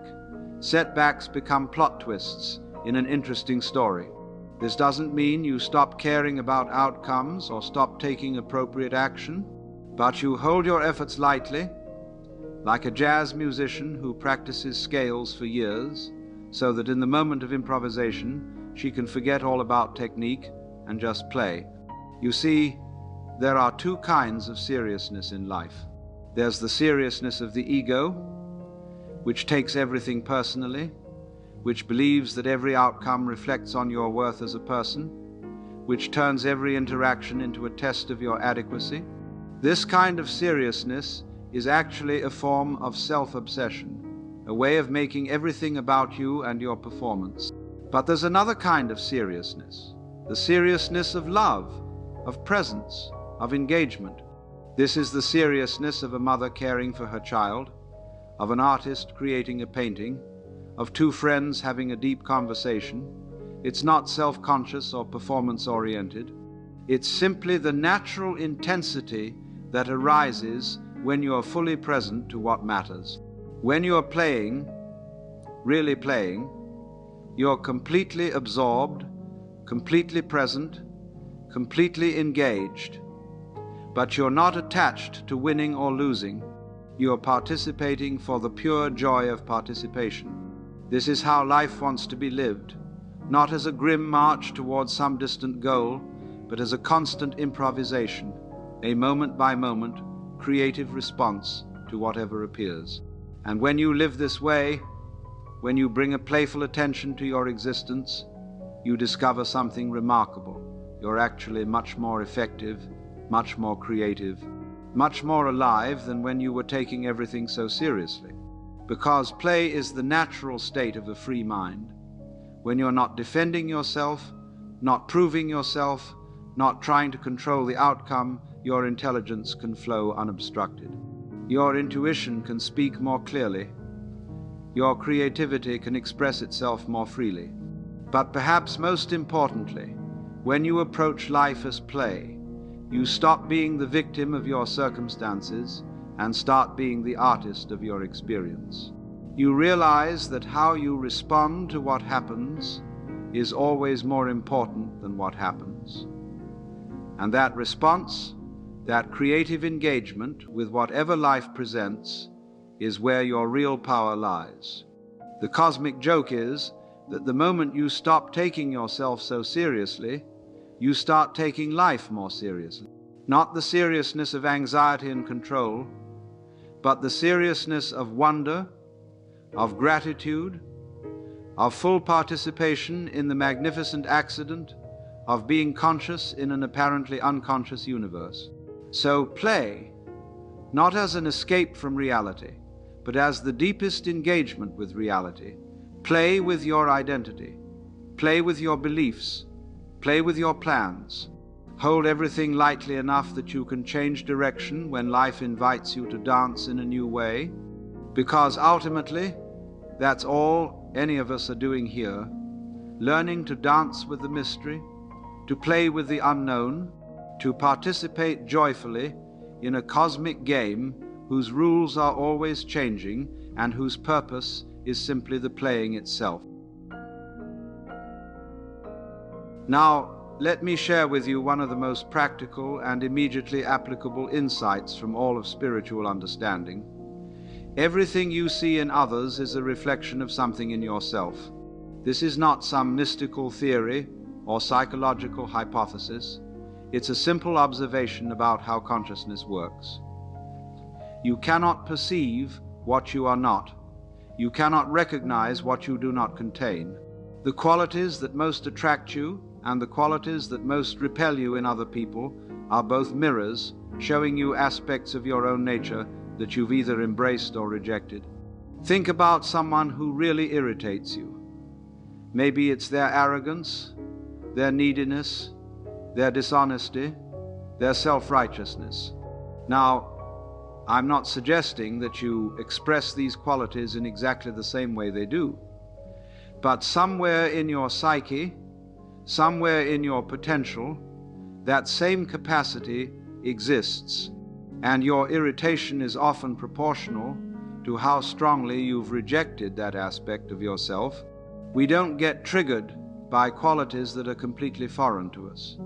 Setbacks become plot twists in an interesting story. This doesn't mean you stop caring about outcomes or stop taking appropriate action, but you hold your efforts lightly, like a jazz musician who practices scales for years, so that in the moment of improvisation, she can forget all about technique and just play. You see, there are two kinds of seriousness in life. There's the seriousness of the ego, which takes everything personally, which believes that every outcome reflects on your worth as a person, which turns every interaction into a test of your adequacy. This kind of seriousness is actually a form of self-obsession, a way of making everything about you and your performance. But there's another kind of seriousness, the seriousness of love, of presence, of engagement. This is the seriousness of a mother caring for her child, of an artist creating a painting, of two friends having a deep conversation. It's not self-conscious or performance-oriented. It's simply the natural intensity that arises when you are fully present to what matters. When you are playing, really playing, you're completely absorbed, completely present, completely engaged. But you're not attached to winning or losing. You're participating for the pure joy of participation. This is how life wants to be lived, not as a grim march towards some distant goal, but as a constant improvisation, a moment-by-moment creative response to whatever appears. And when you live this way, when you bring a playful attention to your existence, you discover something remarkable. You're actually much more effective, much more creative, much more alive than when you were taking everything so seriously. Because play is the natural state of a free mind. When you're not defending yourself, not proving yourself, not trying to control the outcome, your intelligence can flow unobstructed. Your intuition can speak more clearly. Your creativity can express itself more freely. But perhaps most importantly, when you approach life as play, you stop being the victim of your circumstances and start being the artist of your experience. You realize that how you respond to what happens is always more important than what happens. And that response, that creative engagement with whatever life presents, is where your real power lies. The cosmic joke is that the moment you stop taking yourself so seriously, you start taking life more seriously. Not the seriousness of anxiety and control, but the seriousness of wonder, of gratitude, of full participation in the magnificent accident of being conscious in an apparently unconscious universe. So play, not as an escape from reality, but as the deepest engagement with reality. Play with your identity. Play with your beliefs. Play with your plans. Hold everything lightly enough that you can change direction when life invites you to dance in a new way, because ultimately, that's all any of us are doing here, learning to dance with the mystery, to play with the unknown, to participate joyfully in a cosmic game whose rules are always changing and whose purpose is simply the playing itself. Now, let me share with you one of the most practical and immediately applicable insights from all of spiritual understanding. Everything you see in others is a reflection of something in yourself. This is not some mystical theory or psychological hypothesis. It's a simple observation about how consciousness works. You cannot perceive what you are not. You cannot recognize what you do not contain. The qualities that most attract you and the qualities that most repel you in other people are both mirrors showing you aspects of your own nature that you've either embraced or rejected. Think about someone who really irritates you. Maybe it's their arrogance, their neediness, their dishonesty, their self-righteousness. Now, I'm not suggesting that you express these qualities in exactly the same way they do, but somewhere in your psyche, somewhere in your potential, that same capacity exists, and your irritation is often proportional to how strongly you've rejected that aspect of yourself. We don't get triggered by qualities that are completely foreign to us.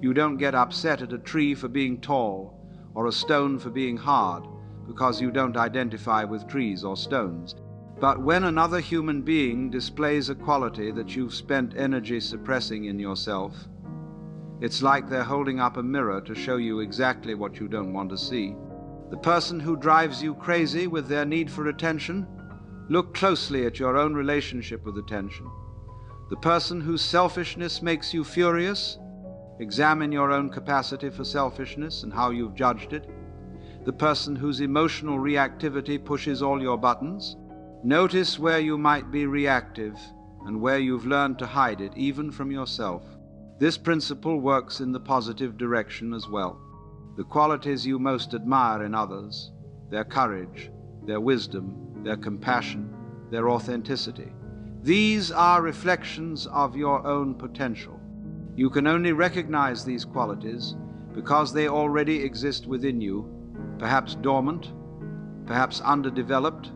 You don't get upset at a tree for being tall or a stone for being hard because you don't identify with trees or stones. But when another human being displays a quality that you've spent energy suppressing in yourself, it's like they're holding up a mirror to show you exactly what you don't want to see. The person who drives you crazy with their need for attention, look closely at your own relationship with attention. The person whose selfishness makes you furious, examine your own capacity for selfishness and how you've judged it. The person whose emotional reactivity pushes all your buttons, notice where you might be reactive and where you've learned to hide it, even from yourself. This principle works in the positive direction as well. The qualities you most admire in others, their courage, their wisdom, their compassion, their authenticity, these are reflections of your own potential. You can only recognize these qualities because they already exist within you, perhaps dormant, perhaps underdeveloped,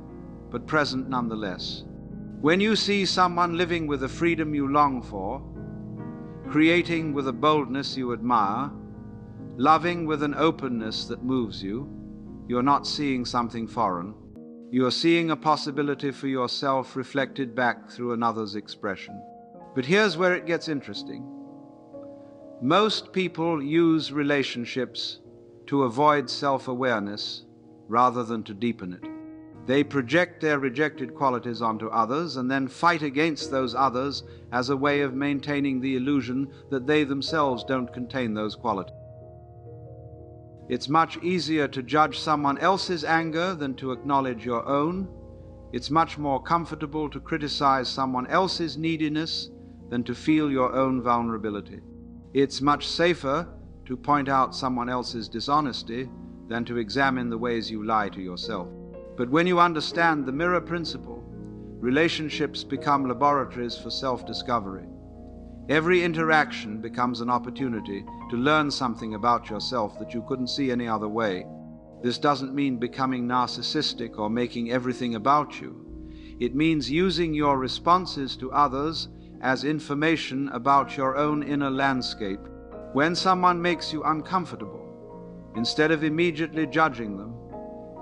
but present nonetheless. When you see someone living with the freedom you long for, creating with a boldness you admire, loving with an openness that moves you, you're not seeing something foreign. You are seeing a possibility for yourself reflected back through another's expression. But here's where it gets interesting. Most people use relationships to avoid self-awareness rather than to deepen it. They project their rejected qualities onto others and then fight against those others as a way of maintaining the illusion that they themselves don't contain those qualities. It's much easier to judge someone else's anger than to acknowledge your own. It's much more comfortable to criticize someone else's neediness than to feel your own vulnerability. It's much safer to point out someone else's dishonesty than to examine the ways you lie to yourself. But when you understand the mirror principle, relationships become laboratories for self-discovery. Every interaction becomes an opportunity to learn something about yourself that you couldn't see any other way. This doesn't mean becoming narcissistic or making everything about you. It means using your responses to others as information about your own inner landscape. When someone makes you uncomfortable, instead of immediately judging them,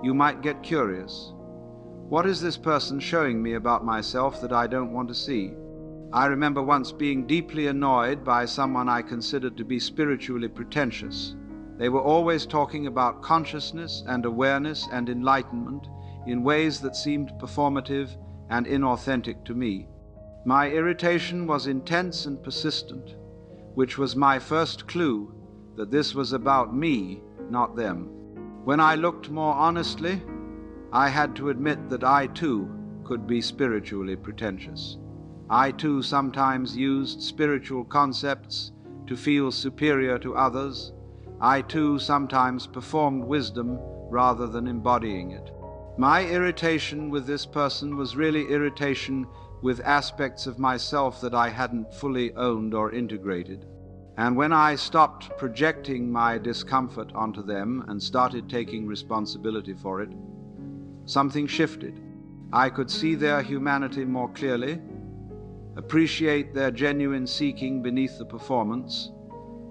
you might get curious. What is this person showing me about myself that I don't want to see? I remember once being deeply annoyed by someone I considered to be spiritually pretentious. They were always talking about consciousness and awareness and enlightenment in ways that seemed performative and inauthentic to me. My irritation was intense and persistent, which was my first clue that this was about me, not them. When I looked more honestly, I had to admit that I too could be spiritually pretentious. I too sometimes used spiritual concepts to feel superior to others. I too sometimes performed wisdom rather than embodying it. My irritation with this person was really irritation with aspects of myself that I hadn't fully owned or integrated. And when I stopped projecting my discomfort onto them and started taking responsibility for it, something shifted. I could see their humanity more clearly, appreciate their genuine seeking beneath the performance,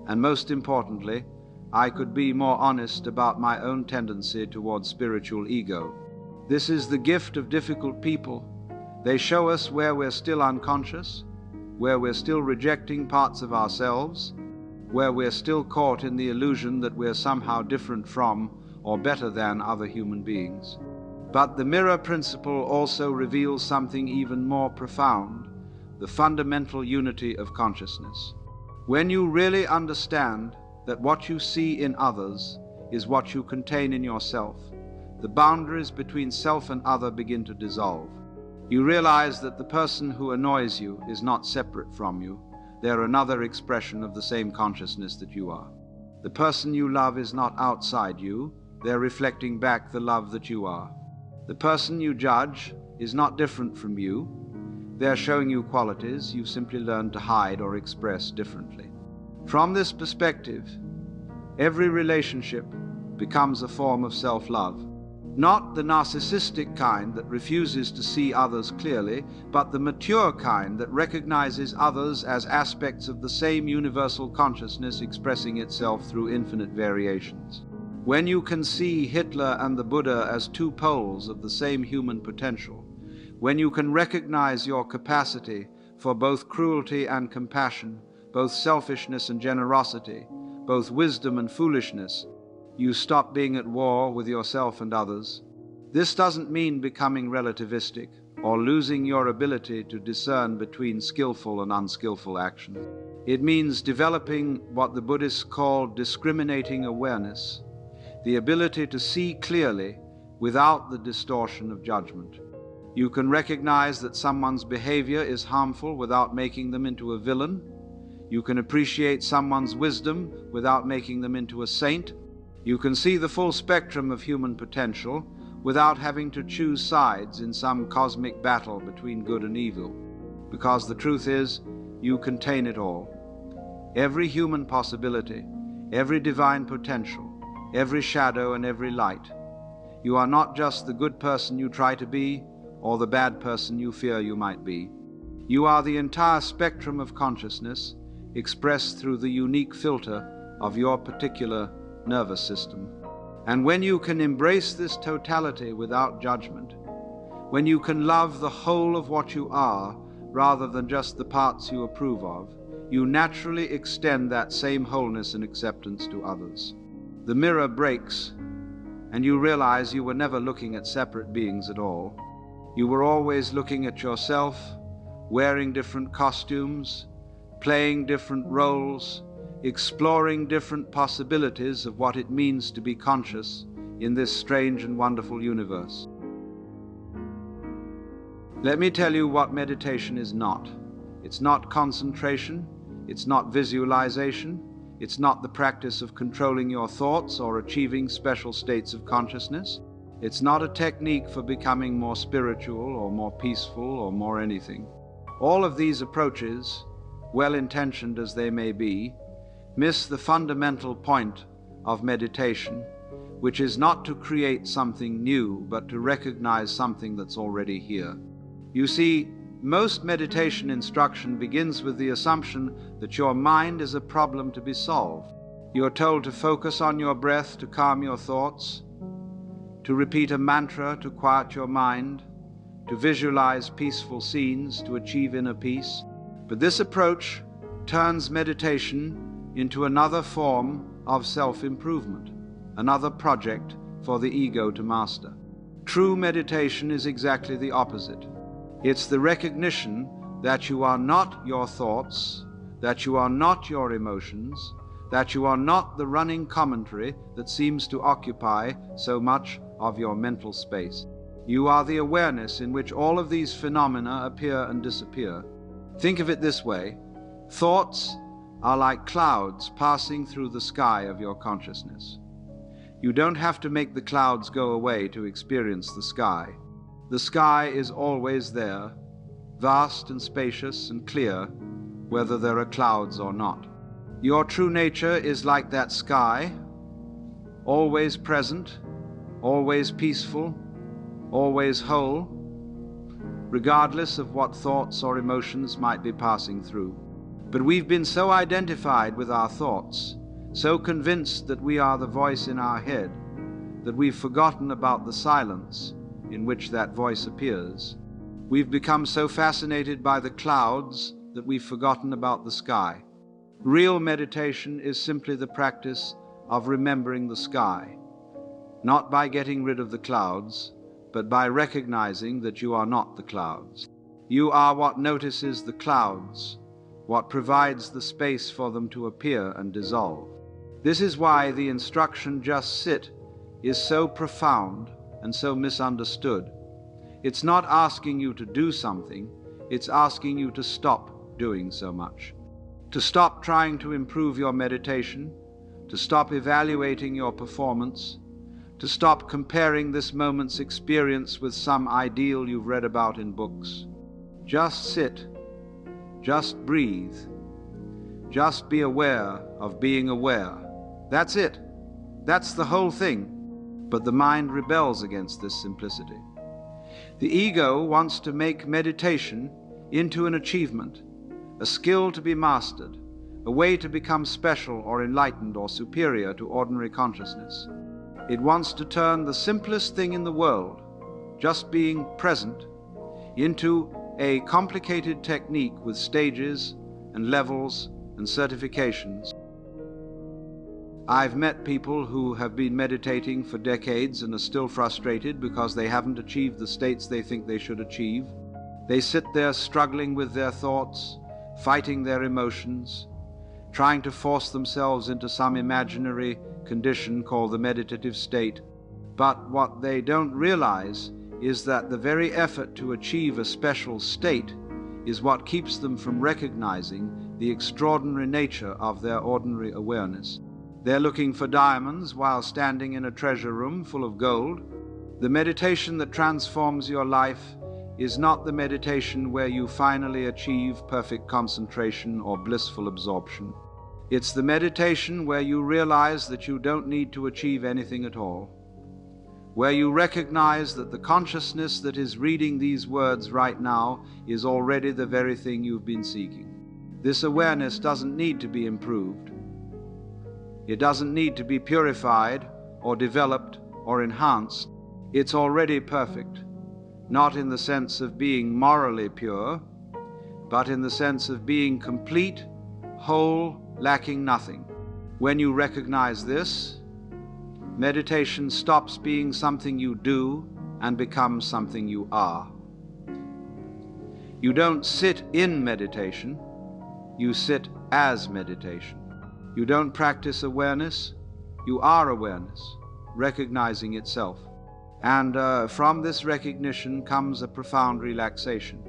and most importantly, I could be more honest about my own tendency towards spiritual ego. This is the gift of difficult people. They show us where we're still unconscious, where we're still rejecting parts of ourselves, where we're still caught in the illusion that we're somehow different from or better than other human beings. But the mirror principle also reveals something even more profound, the fundamental unity of consciousness. When you really understand that what you see in others is what you contain in yourself, the boundaries between self and other begin to dissolve. You realize that the person who annoys you is not separate from you. They're another expression of the same consciousness that you are. The person you love is not outside you. They're reflecting back the love that you are. The person you judge is not different from you. They're showing you qualities you've simply learned to hide or express differently. From this perspective, every relationship becomes a form of self-love. Not the narcissistic kind that refuses to see others clearly, but the mature kind that recognizes others as aspects of the same universal consciousness expressing itself through infinite variations. When you can see Hitler and the Buddha as two poles of the same human potential, when you can recognize your capacity for both cruelty and compassion, both selfishness and generosity, both wisdom and foolishness, you stop being at war with yourself and others. This doesn't mean becoming relativistic or losing your ability to discern between skillful and unskillful action. It means developing what the Buddhists call discriminating awareness, the ability to see clearly without the distortion of judgment. You can recognize that someone's behavior is harmful without making them into a villain. You can appreciate someone's wisdom without making them into a saint. You can see the full spectrum of human potential without having to choose sides in some cosmic battle between good and evil, because the truth is, you contain it all. Every human possibility, every divine potential, every shadow and every light. You are not just the good person you try to be, or the bad person you fear you might be. You are the entire spectrum of consciousness expressed through the unique filter of your particular nervous system. And when you can embrace this totality without judgment, when you can love the whole of what you are rather than just the parts you approve of, you naturally extend that same wholeness and acceptance to others. The mirror breaks, and you realize you were never looking at separate beings at all. You were always looking at yourself, wearing different costumes, playing different roles, exploring different possibilities of what it means to be conscious in this strange and wonderful universe. Let me tell you what meditation is not. It's not concentration, it's not visualization, it's not the practice of controlling your thoughts or achieving special states of consciousness. It's not a technique for becoming more spiritual or more peaceful or more anything. All of these approaches, well-intentioned as they may be, miss the fundamental point of meditation, which is not to create something new, but to recognize something that's already here. You see, most meditation instruction begins with the assumption that your mind is a problem to be solved. You're told to focus on your breath to calm your thoughts, to repeat a mantra to quiet your mind, to visualize peaceful scenes to achieve inner peace. But this approach turns meditation into another form of self-improvement, another project for the ego to master. True meditation is exactly the opposite. It's the recognition that you are not your thoughts, that you are not your emotions, that you are not the running commentary that seems to occupy so much of your mental space. You are the awareness in which all of these phenomena appear and disappear. Think of it this way: thoughts are like clouds passing through the sky of your consciousness. You don't have to make the clouds go away to experience the sky. The sky is always there, vast and spacious and clear, whether there are clouds or not. Your true nature is like that sky, always present, always peaceful, always whole, regardless of what thoughts or emotions might be passing through. But we've been so identified with our thoughts, so convinced that we are the voice in our head, that we've forgotten about the silence in which that voice appears. We've become so fascinated by the clouds that we've forgotten about the sky. Real meditation is simply the practice of remembering the sky, not by getting rid of the clouds, but by recognizing that you are not the clouds. You are what notices the clouds, what provides the space for them to appear and dissolve. This is why the instruction, just sit, is so profound and so misunderstood. It's not asking you to do something, it's asking you to stop doing so much. To stop trying to improve your meditation, to stop evaluating your performance, to stop comparing this moment's experience with some ideal you've read about in books. Just sit, just breathe, just be aware of being aware. That's it. That's the whole thing. But the mind rebels against this simplicity. The ego wants to make meditation into an achievement, a skill to be mastered, a way to become special or enlightened or superior to ordinary consciousness. It wants to turn the simplest thing in the world, just being present, into a complicated technique with stages and levels and certifications. I've met people who have been meditating for decades and are still frustrated because they haven't achieved the states they think they should achieve. They sit there struggling with their thoughts, fighting their emotions, trying to force themselves into some imaginary condition called the meditative state. But what they don't realize is that the very effort to achieve a special state is what keeps them from recognizing the extraordinary nature of their ordinary awareness. They're looking for diamonds while standing in a treasure room full of gold. The meditation that transforms your life is not the meditation where you finally achieve perfect concentration or blissful absorption. It's the meditation where you realize that you don't need to achieve anything at all, where you recognize that the consciousness that is reading these words right now is already the very thing you've been seeking. This awareness doesn't need to be improved. It doesn't need to be purified or developed or enhanced. It's already perfect, not in the sense of being morally pure, but in the sense of being complete, whole, lacking nothing. When you recognize this, meditation stops being something you do and becomes something you are. You don't sit in meditation, you sit as meditation. You don't practice awareness, you are awareness, recognizing itself. And from this recognition comes a profound relaxation.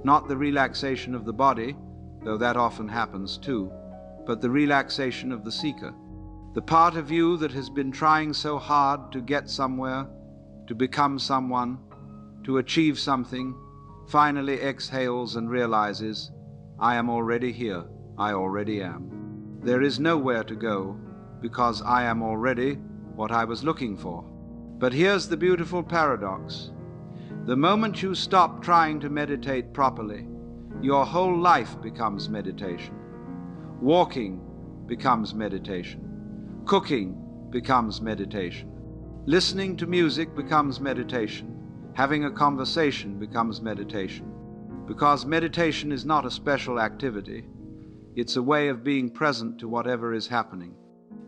Not the relaxation of the body, though that often happens too, but the relaxation of the seeker. The part of you that has been trying so hard to get somewhere, to become someone, to achieve something, finally exhales and realizes, I am already here, I already am. There is nowhere to go, because I am already what I was looking for. But here's the beautiful paradox. The moment you stop trying to meditate properly, your whole life becomes meditation. Walking becomes meditation. Cooking becomes meditation. Listening to music becomes meditation. Having a conversation becomes meditation. Because meditation is not a special activity. It's a way of being present to whatever is happening.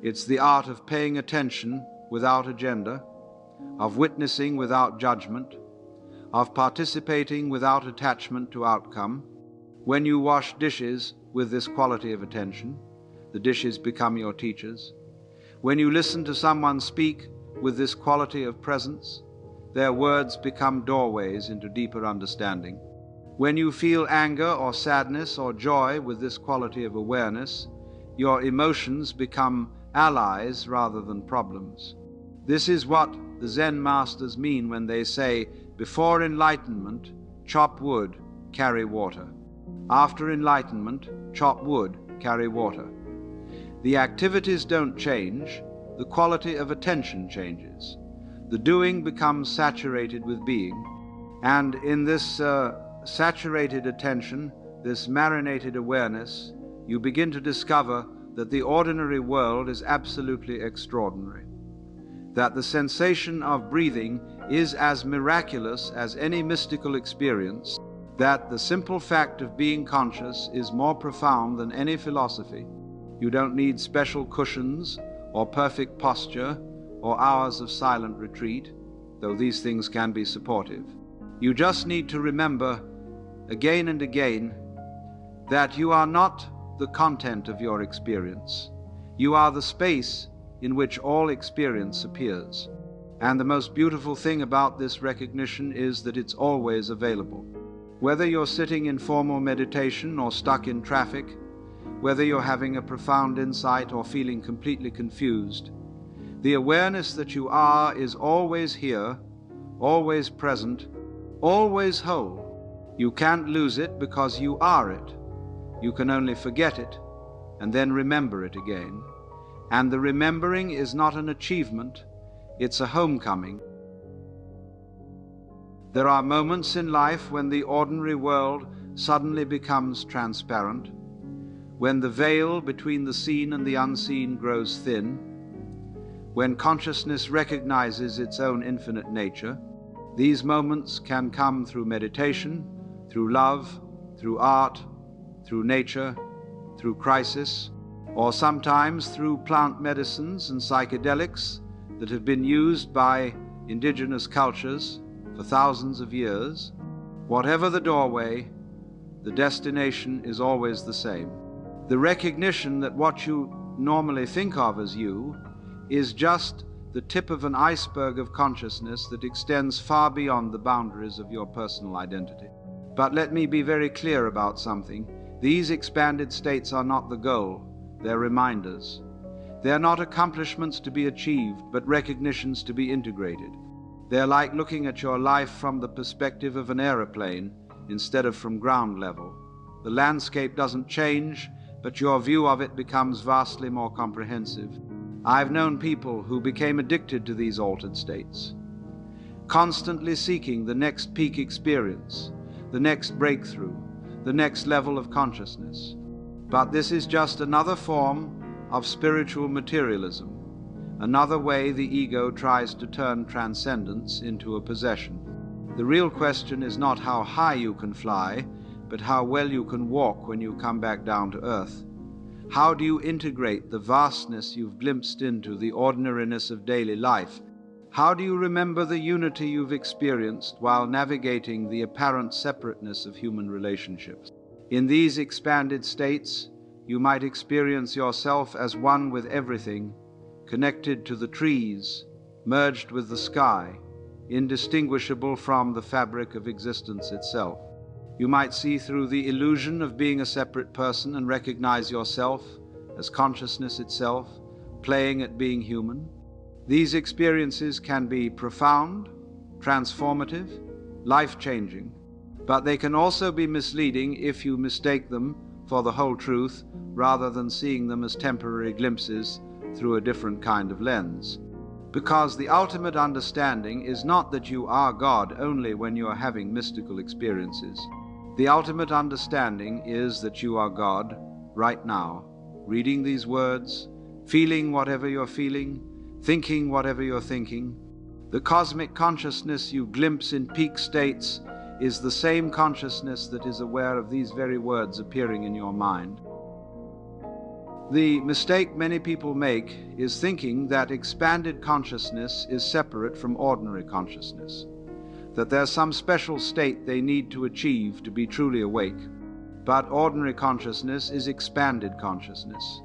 It's the art of paying attention without agenda, of witnessing without judgment, of participating without attachment to outcome. When you wash dishes with this quality of attention, the dishes become your teachers. When you listen to someone speak with this quality of presence, their words become doorways into deeper understanding. When you feel anger or sadness or joy with this quality of awareness, your emotions become allies rather than problems. This is what the Zen masters mean when they say, before enlightenment, chop wood, carry water. After enlightenment, chop wood, carry water. The activities don't change, the quality of attention changes. The doing becomes saturated with being, and in this saturated attention, this marinated awareness, you begin to discover that the ordinary world is absolutely extraordinary, that the sensation of breathing is as miraculous as any mystical experience, that the simple fact of being conscious is more profound than any philosophy. You don't need special cushions or perfect posture or hours of silent retreat, though these things can be supportive. You just need to remember again and again that you are not the content of your experience. You are the space in which all experience appears. And the most beautiful thing about this recognition is that it's always available. Whether you're sitting in formal meditation or stuck in traffic, whether you're having a profound insight or feeling completely confused, the awareness that you are is always here, always present, always whole. You can't lose it because you are it. You can only forget it and then remember it again. And the remembering is not an achievement, it's a homecoming. There are moments in life when the ordinary world suddenly becomes transparent, when the veil between the seen and the unseen grows thin, when consciousness recognizes its own infinite nature. These moments can come through meditation, through love, through art, through nature, through crisis, or sometimes through plant medicines and psychedelics that have been used by indigenous cultures for thousands of years. Whatever the doorway, the destination is always the same. The recognition that what you normally think of as you is just the tip of an iceberg of consciousness that extends far beyond the boundaries of your personal identity. But let me be very clear about something. These expanded states are not the goal, they're reminders. They're not accomplishments to be achieved, but recognitions to be integrated. They're like looking at your life from the perspective of an aeroplane instead of from ground level. The landscape doesn't change, but your view of it becomes vastly more comprehensive. I've known people who became addicted to these altered states, constantly seeking the next peak experience, the next breakthrough, the next level of consciousness. But this is just another form of spiritual materialism, another way the ego tries to turn transcendence into a possession. The real question is not how high you can fly, but how well you can walk when you come back down to earth. How do you integrate the vastness you've glimpsed into the ordinariness of daily life? How do you remember the unity you've experienced while navigating the apparent separateness of human relationships? In these expanded states, you might experience yourself as one with everything, connected to the trees, merged with the sky, indistinguishable from the fabric of existence itself. You might see through the illusion of being a separate person and recognize yourself as consciousness itself, playing at being human. These experiences can be profound, transformative, life-changing, but they can also be misleading if you mistake them for the whole truth rather than seeing them as temporary glimpses through a different kind of lens. Because the ultimate understanding is not that you are God only when you are having mystical experiences. The ultimate understanding is that you are God right now, reading these words, feeling whatever you're feeling, thinking whatever you're thinking. The cosmic consciousness you glimpse in peak states is the same consciousness that is aware of these very words appearing in your mind. The mistake many people make is thinking that expanded consciousness is separate from ordinary consciousness, that there's some special state they need to achieve to be truly awake. But ordinary consciousness is expanded consciousness.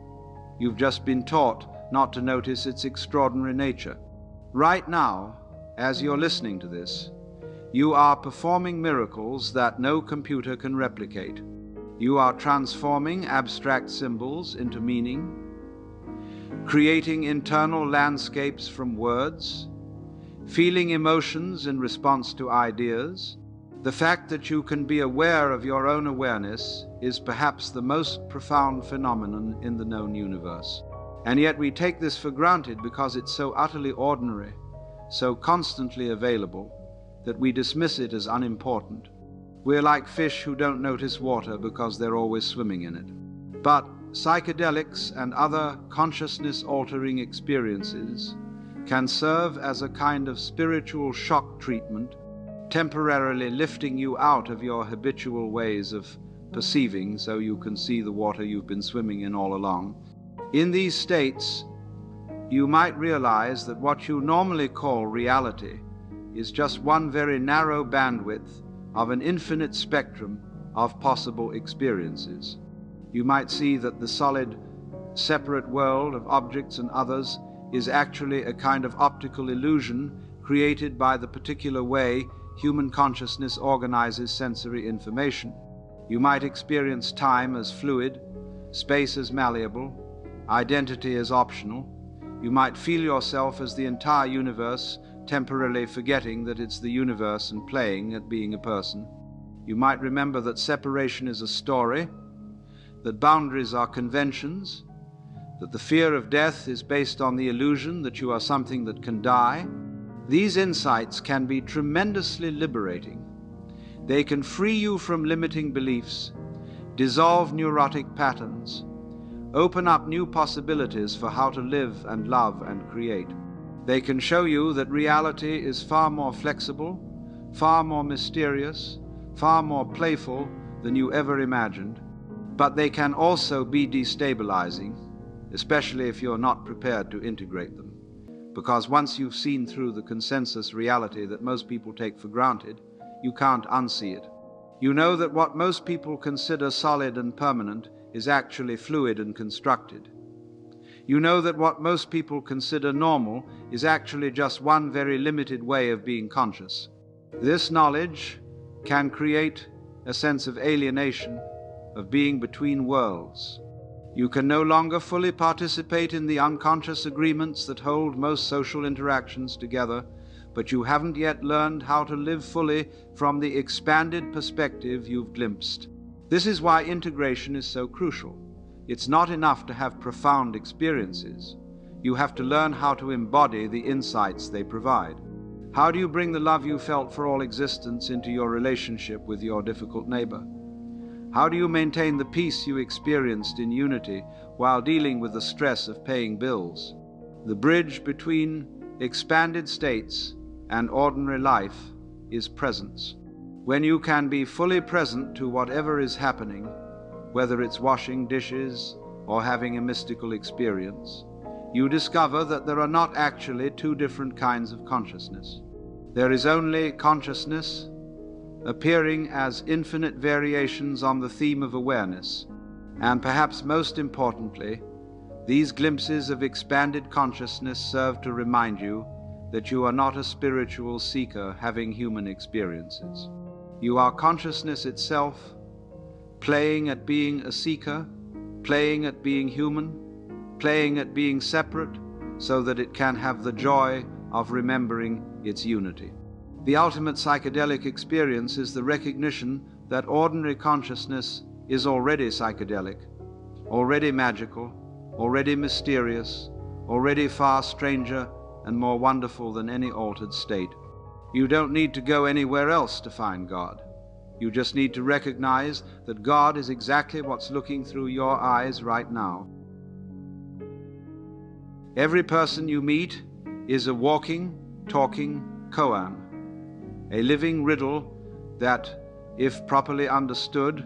You've just been taught not to notice its extraordinary nature. Right now, as you're listening to this, you are performing miracles that no computer can replicate. You are transforming abstract symbols into meaning, creating internal landscapes from words, feeling emotions in response to ideas. The fact that you can be aware of your own awareness is perhaps the most profound phenomenon in the known universe. And yet we take this for granted because it's so utterly ordinary, so constantly available, that we dismiss it as unimportant. We're like fish who don't notice water because they're always swimming in it. But psychedelics and other consciousness-altering experiences can serve as a kind of spiritual shock treatment, temporarily lifting you out of your habitual ways of perceiving so you can see the water you've been swimming in all along. In these states, you might realize that what you normally call reality is just one very narrow bandwidth of an infinite spectrum of possible experiences. You might see that the solid, separate world of objects and others is actually a kind of optical illusion created by the particular way human consciousness organizes sensory information. You might experience time as fluid, space as malleable, identity as optional. You might feel yourself as the entire universe, temporarily forgetting that it's the universe and playing at being a person. You might remember that separation is a story, that boundaries are conventions, that the fear of death is based on the illusion that you are something that can die. These insights can be tremendously liberating. They can free you from limiting beliefs, dissolve neurotic patterns, open up new possibilities for how to live and love and create. They can show you that reality is far more flexible, far more mysterious, far more playful than you ever imagined. But they can also be destabilizing, especially if you're not prepared to integrate them. Because once you've seen through the consensus reality that most people take for granted, you can't unsee it. You know that what most people consider solid and permanent is actually fluid and constructed. You know that what most people consider normal is actually just one very limited way of being conscious. This knowledge can create a sense of alienation, of being between worlds. You can no longer fully participate in the unconscious agreements that hold most social interactions together, but you haven't yet learned how to live fully from the expanded perspective you've glimpsed. This is why integration is so crucial. It's not enough to have profound experiences. You have to learn how to embody the insights they provide. How do you bring the love you felt for all existence into your relationship with your difficult neighbor? How do you maintain the peace you experienced in unity while dealing with the stress of paying bills? The bridge between expanded states and ordinary life is presence. When you can be fully present to whatever is happening, whether it's washing dishes or having a mystical experience, you discover that there are not actually two different kinds of consciousness. There is only consciousness appearing as infinite variations on the theme of awareness, and perhaps most importantly, these glimpses of expanded consciousness serve to remind you that you are not a spiritual seeker having human experiences. You are consciousness itself, playing at being a seeker, playing at being human, playing at being separate, so that it can have the joy of remembering its unity. The ultimate psychedelic experience is the recognition that ordinary consciousness is already psychedelic, already magical, already mysterious, already far stranger and more wonderful than any altered state. You don't need to go anywhere else to find God. You just need to recognize that God is exactly what's looking through your eyes right now. Every person you meet is a walking, talking koan, a living riddle that, if properly understood,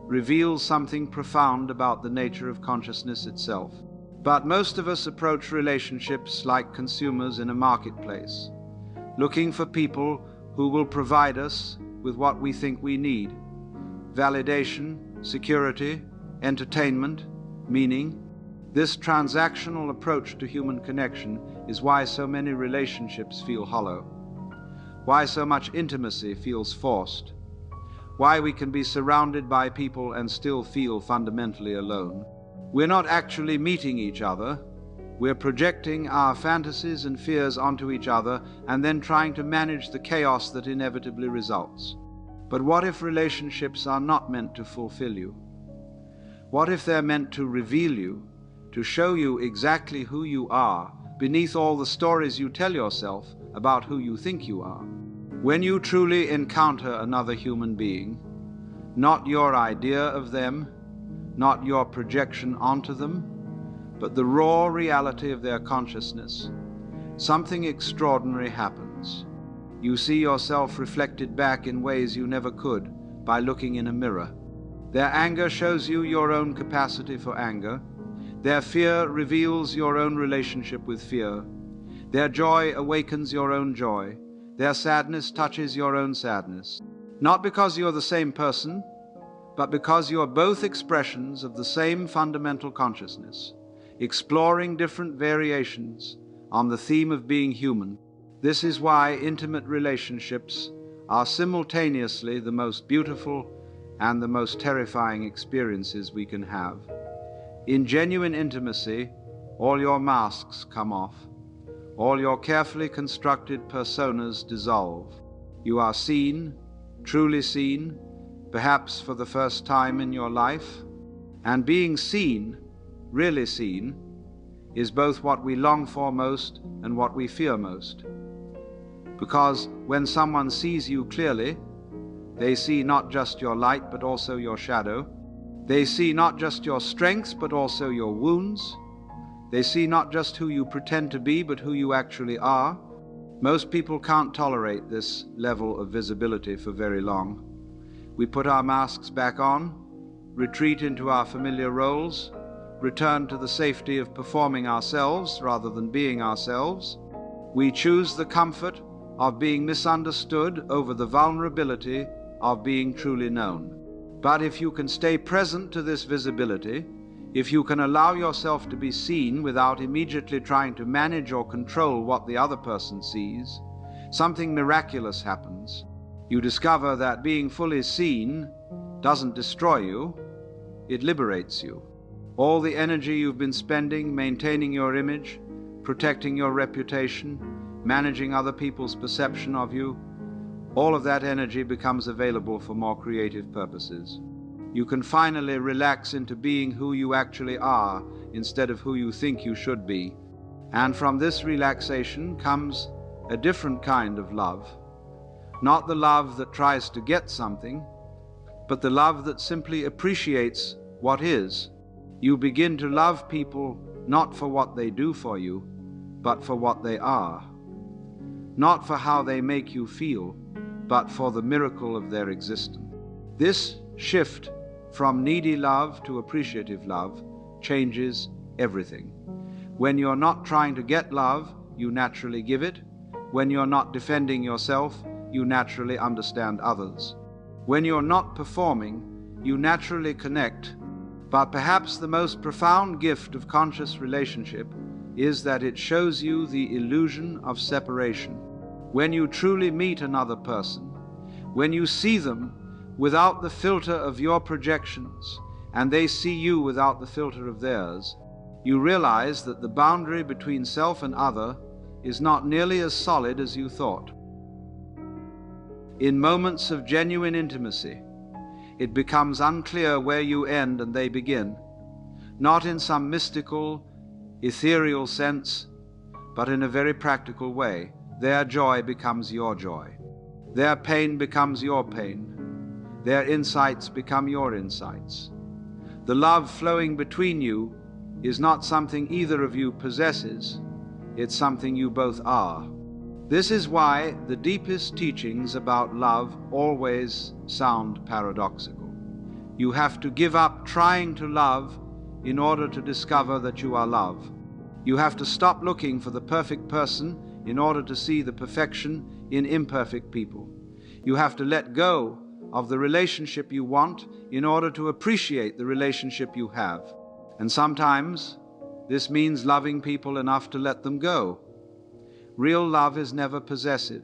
reveals something profound about the nature of consciousness itself. But most of us approach relationships like consumers in a marketplace, looking for people who will provide us with what we think we need: validation, security, entertainment, meaning. This transactional approach to human connection is why so many relationships feel hollow, why so much intimacy feels forced, why we can be surrounded by people and still feel fundamentally alone. We're not actually meeting each other. We're projecting our fantasies and fears onto each other and then trying to manage the chaos that inevitably results. But what if relationships are not meant to fulfill you? What if they're meant to reveal you, to show you exactly who you are, beneath all the stories you tell yourself about who you think you are? When you truly encounter another human being, not your idea of them, not your projection onto them, but the raw reality of their consciousness, something extraordinary happens. You see yourself reflected back in ways you never could by looking in a mirror. Their anger shows you your own capacity for anger. Their fear reveals your own relationship with fear. Their joy awakens your own joy. Their sadness touches your own sadness. Not because you're the same person, but because you are both expressions of the same fundamental consciousness, exploring different variations on the theme of being human. This is why intimate relationships are simultaneously the most beautiful and the most terrifying experiences we can have. In genuine intimacy, all your masks come off. All your carefully constructed personas dissolve. You are seen, truly seen, perhaps for the first time in your life. And being seen, really seen, is both what we long for most and what we fear most. Because when someone sees you clearly, they see not just your light but also your shadow. They see not just your strengths but also your wounds. They see not just who you pretend to be but who you actually are. Most people can't tolerate this level of visibility for very long. We put our masks back on, retreat into our familiar roles, return to the safety of performing ourselves rather than being ourselves. We choose the comfort of being misunderstood over the vulnerability of being truly known. But if you can stay present to this visibility, if you can allow yourself to be seen without immediately trying to manage or control what the other person sees, something miraculous happens. You discover that being fully seen doesn't destroy you, it liberates you. All the energy you've been spending maintaining your image, protecting your reputation, managing other people's perception of you, all of that energy becomes available for more creative purposes. You can finally relax into being who you actually are instead of who you think you should be. And from this relaxation comes a different kind of love. Not the love that tries to get something, but the love that simply appreciates what is. You begin to love people not for what they do for you, but for what they are. Not for how they make you feel, but for the miracle of their existence. This shift from needy love to appreciative love changes everything. When you're not trying to get love, you naturally give it. When you're not defending yourself, you naturally understand others. When you're not performing, you naturally connect. But perhaps the most profound gift of conscious relationship is that it shows you the illusion of separation. When you truly meet another person, when you see them without the filter of your projections, and they see you without the filter of theirs, you realize that the boundary between self and other is not nearly as solid as you thought. In moments of genuine intimacy, it becomes unclear where you end and they begin, not in some mystical, ethereal sense, but in a very practical way. Their joy becomes your joy. Their pain becomes your pain. Their insights become your insights. The love flowing between you is not something either of you possesses, it's something you both are. This is why the deepest teachings about love always sound paradoxical. You have to give up trying to love in order to discover that you are love. You have to stop looking for the perfect person in order to see the perfection in imperfect people. You have to let go of the relationship you want in order to appreciate the relationship you have. And sometimes this means loving people enough to let them go. Real love is never possessive.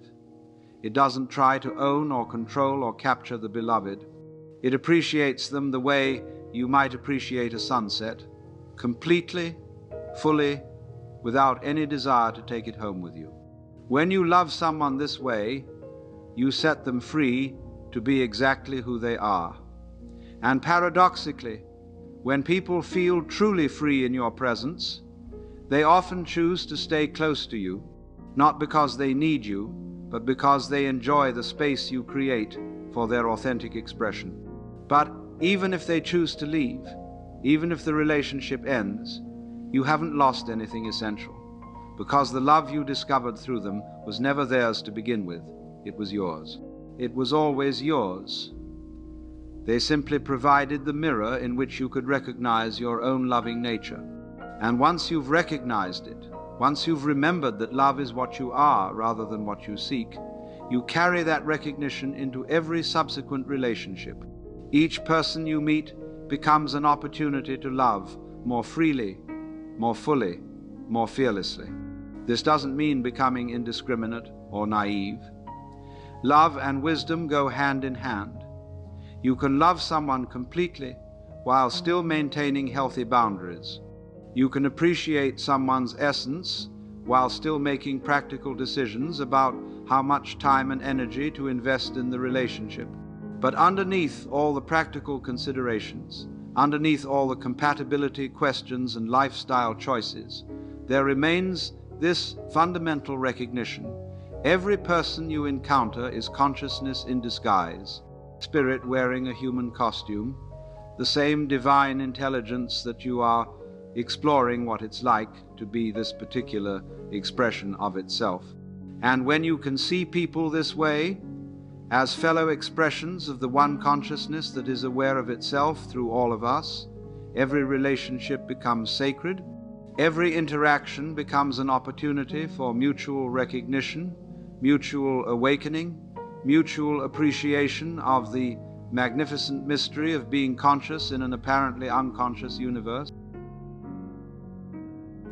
It doesn't try to own or control or capture the beloved. It appreciates them the way you might appreciate a sunset, completely, fully, without any desire to take it home with you. When you love someone this way, you set them free to be exactly who they are. And paradoxically, when people feel truly free in your presence, they often choose to stay close to you, not because they need you, but because they enjoy the space you create for their authentic expression. But even if they choose to leave, even if the relationship ends, you haven't lost anything essential, because the love you discovered through them was never theirs to begin with. It was yours. It was always yours. They simply provided the mirror in which you could recognize your own loving nature. And once you've recognized it, once you've remembered that love is what you are rather than what you seek, you carry that recognition into every subsequent relationship. Each person you meet becomes an opportunity to love more freely, more fully, more fearlessly. This doesn't mean becoming indiscriminate or naive. Love and wisdom go hand in hand. You can love someone completely while still maintaining healthy boundaries. You can appreciate someone's essence while still making practical decisions about how much time and energy to invest in the relationship. But underneath all the practical considerations, underneath all the compatibility questions and lifestyle choices, there remains this fundamental recognition. Every person you encounter is consciousness in disguise, spirit wearing a human costume, the same divine intelligence that you are exploring what it's like to be this particular expression of itself. And when you can see people this way, as fellow expressions of the one consciousness that is aware of itself through all of us, every relationship becomes sacred. Every interaction becomes an opportunity for mutual recognition, mutual awakening, mutual appreciation of the magnificent mystery of being conscious in an apparently unconscious universe.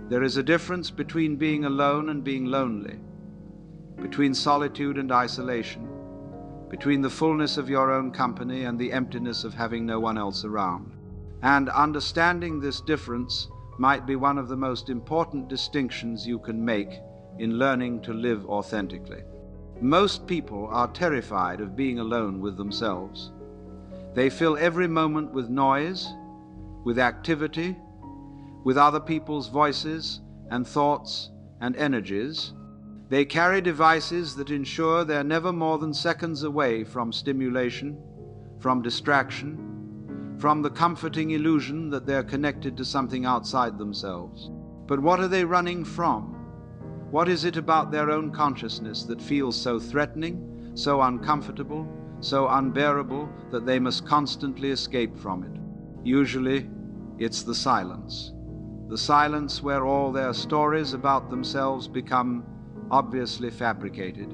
There is a difference between being alone and being lonely, between solitude and isolation, between the fullness of your own company and the emptiness of having no one else around. And understanding this difference might be one of the most important distinctions you can make in learning to live authentically. Most people are terrified of being alone with themselves. They fill every moment with noise, with activity, with other people's voices and thoughts and energies. They carry devices that ensure they're never more than seconds away from stimulation, from distraction, from the comforting illusion that they're connected to something outside themselves. But what are they running from? What is it about their own consciousness that feels so threatening, so uncomfortable, so unbearable that they must constantly escape from it? Usually, it's the silence. The silence where all their stories about themselves become obviously fabricated.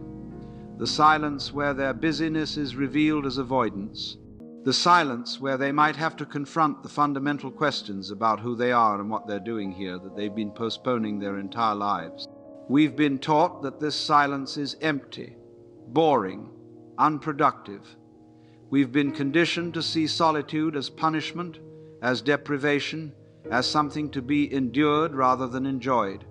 The silence where their busyness is revealed as avoidance. The silence where they might have to confront the fundamental questions about who they are and what they're doing here that they've been postponing their entire lives. We've been taught that this silence is empty, boring, unproductive. We've been conditioned to see solitude as punishment, as deprivation, as something to be endured rather than enjoyed.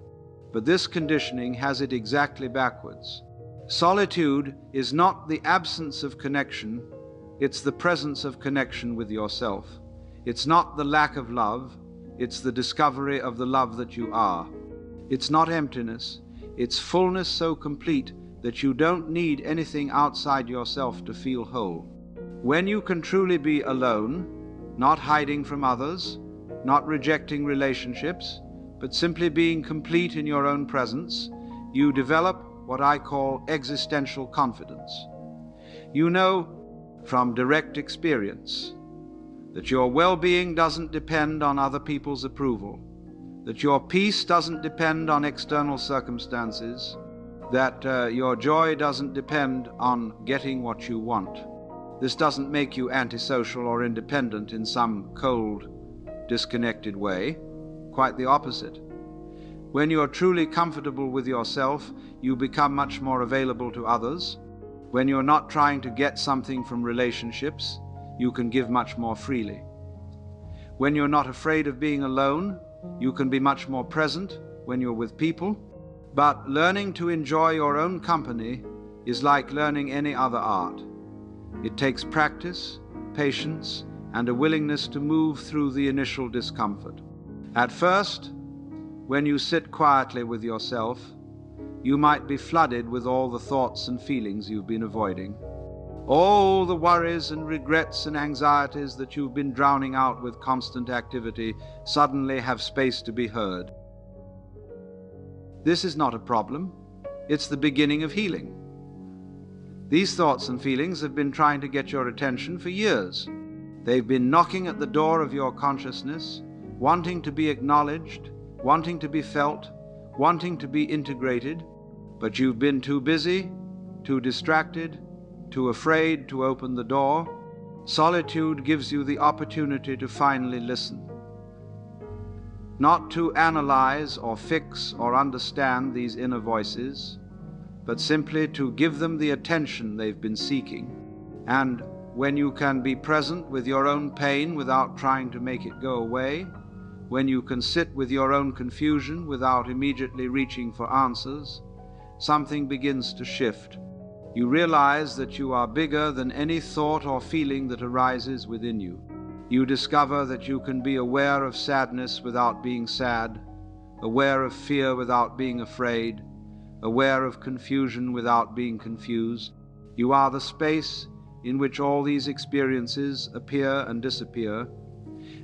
But this conditioning has it exactly backwards. Solitude is not the absence of connection, it's the presence of connection with yourself. It's not the lack of love, it's the discovery of the love that you are. It's not emptiness, it's fullness so complete that you don't need anything outside yourself to feel whole. When you can truly be alone, not hiding from others, not rejecting relationships, but simply being complete in your own presence, you develop what I call existential confidence. You know from direct experience that your well-being doesn't depend on other people's approval, that your peace doesn't depend on external circumstances, that your joy doesn't depend on getting what you want. This doesn't make you antisocial or independent in some cold, disconnected way. Quite the opposite. When you're truly comfortable with yourself, you become much more available to others. When you're not trying to get something from relationships, you can give much more freely. When you're not afraid of being alone, you can be much more present when you're with people. But learning to enjoy your own company is like learning any other art. It takes practice, patience, and a willingness to move through the initial discomfort. At first, when you sit quietly with yourself, you might be flooded with all the thoughts and feelings you've been avoiding. All the worries and regrets and anxieties that you've been drowning out with constant activity suddenly have space to be heard. This is not a problem. It's the beginning of healing. These thoughts and feelings have been trying to get your attention for years. They've been knocking at the door of your consciousness, wanting to be acknowledged, wanting to be felt, wanting to be integrated, but you've been too busy, too distracted, too afraid to open the door. Solitude gives you the opportunity to finally listen. Not to analyze or fix or understand these inner voices, but simply to give them the attention they've been seeking. And when you can be present with your own pain without trying to make it go away, when you can sit with your own confusion without immediately reaching for answers, something begins to shift. You realize that you are bigger than any thought or feeling that arises within you. You discover that you can be aware of sadness without being sad, aware of fear without being afraid, aware of confusion without being confused. You are the space in which all these experiences appear and disappear,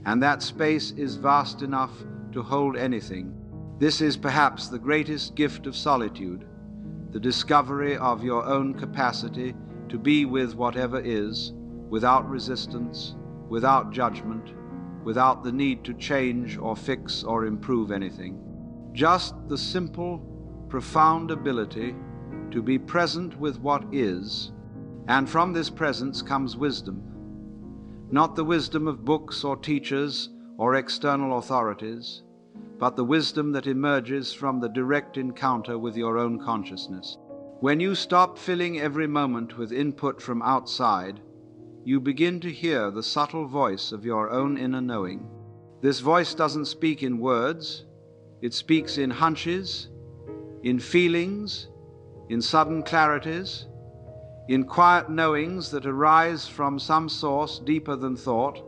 and that space is vast enough to hold anything. This is perhaps the greatest gift of solitude, the discovery of your own capacity to be with whatever is, without resistance, without judgment, without the need to change or fix or improve anything. Just the simple, profound ability to be present with what is, and from this presence comes wisdom. Not the wisdom of books or teachers or external authorities, but the wisdom that emerges from the direct encounter with your own consciousness. When you stop filling every moment with input from outside, you begin to hear the subtle voice of your own inner knowing. This voice doesn't speak in words, it speaks in hunches, in feelings, in sudden clarities, in quiet knowings that arise from some source deeper than thought.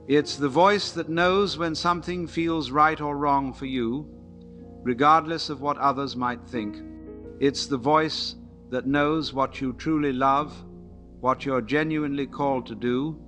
It's the voice that knows when something feels right or wrong for you, regardless of what others might think. It's the voice that knows what you truly love, what you're genuinely called to do,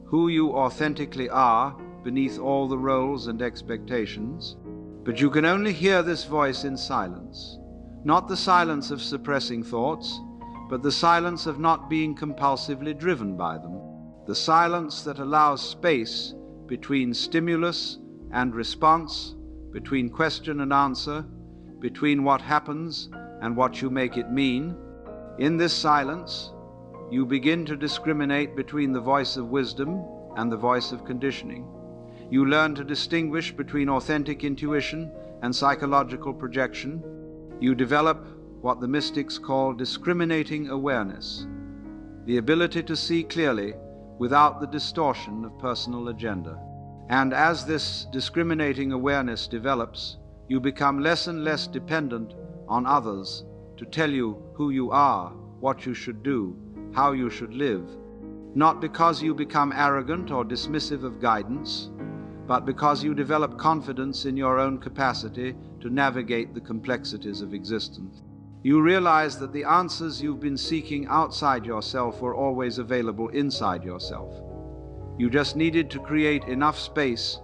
who you authentically are beneath all the roles and expectations. But you can only hear this voice in silence, not the silence of suppressing thoughts, but the silence of not being compulsively driven by them, the silence that allows space between stimulus and response, between question and answer, between what happens and what you make it mean. In this silence, you begin to discriminate between the voice of wisdom and the voice of conditioning. You learn to distinguish between authentic intuition and psychological projection. You develop what the mystics call discriminating awareness, the ability to see clearly without the distortion of personal agenda. And as this discriminating awareness develops, you become less and less dependent on others to tell you who you are, what you should do, how you should live, not because you become arrogant or dismissive of guidance, but because you develop confidence in your own capacity to navigate the complexities of existence. You realize that the answers you've been seeking outside yourself were always available inside yourself. You just needed to create enough space,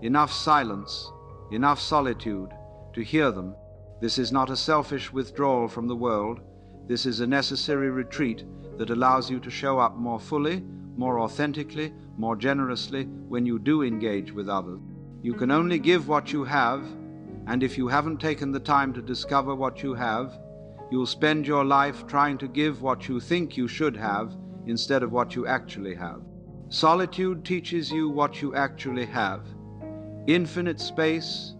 enough silence, enough solitude to hear them. This is not a selfish withdrawal from the world. This is a necessary retreat that allows you to show up more fully, more authentically, more generously when you do engage with others. You can only give what you have, and if you haven't taken the time to discover what you have, you'll spend your life trying to give what you think you should have instead of what you actually have. Solitude teaches you what you actually have: infinite space,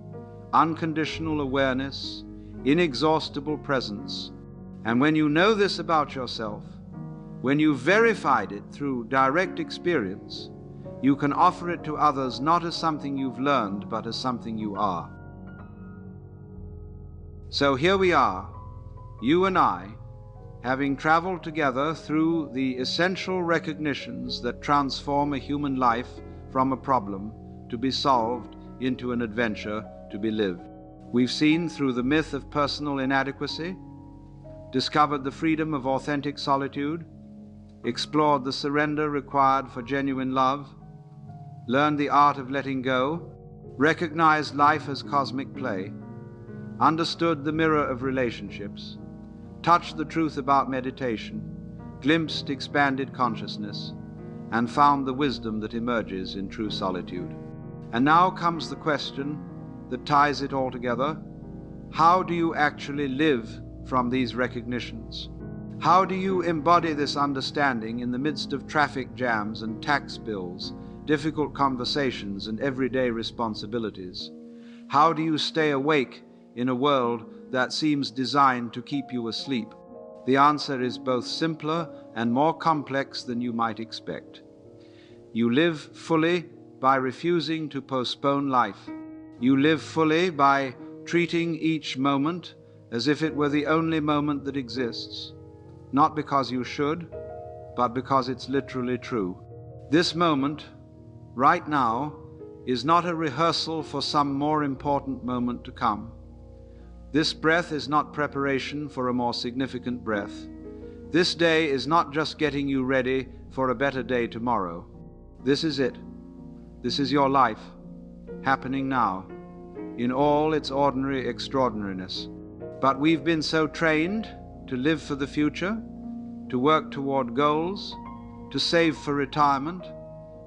unconditional awareness, inexhaustible presence. And when you know this about yourself, when you've verified it through direct experience, you can offer it to others not as something you've learned, but as something you are. So here we are, you and I, having traveled together through the essential recognitions that transform a human life from a problem to be solved into an adventure to be lived. We've seen through the myth of personal inadequacy, discovered the freedom of authentic solitude, explored the surrender required for genuine love, learned the art of letting go, recognized life as cosmic play, understood the mirror of relationships, touched the truth about meditation, glimpsed expanded consciousness, and found the wisdom that emerges in true solitude. And now comes the question that ties it all together. How do you actually live from these recognitions? How do you embody this understanding in the midst of traffic jams and tax bills, difficult conversations and everyday responsibilities? How do you stay awake in a world that seems designed to keep you asleep? The answer is both simpler and more complex than you might expect. You live fully by refusing to postpone life. You live fully by treating each moment as if it were the only moment that exists, not because you should, but because it's literally true. This moment, right now, is not a rehearsal for some more important moment to come. This breath is not preparation for a more significant breath. This day is not just getting you ready for a better day tomorrow. This is it. This is your life, happening now, in all its ordinary extraordinariness. But we've been so trained to live for the future, to work toward goals, to save for retirement,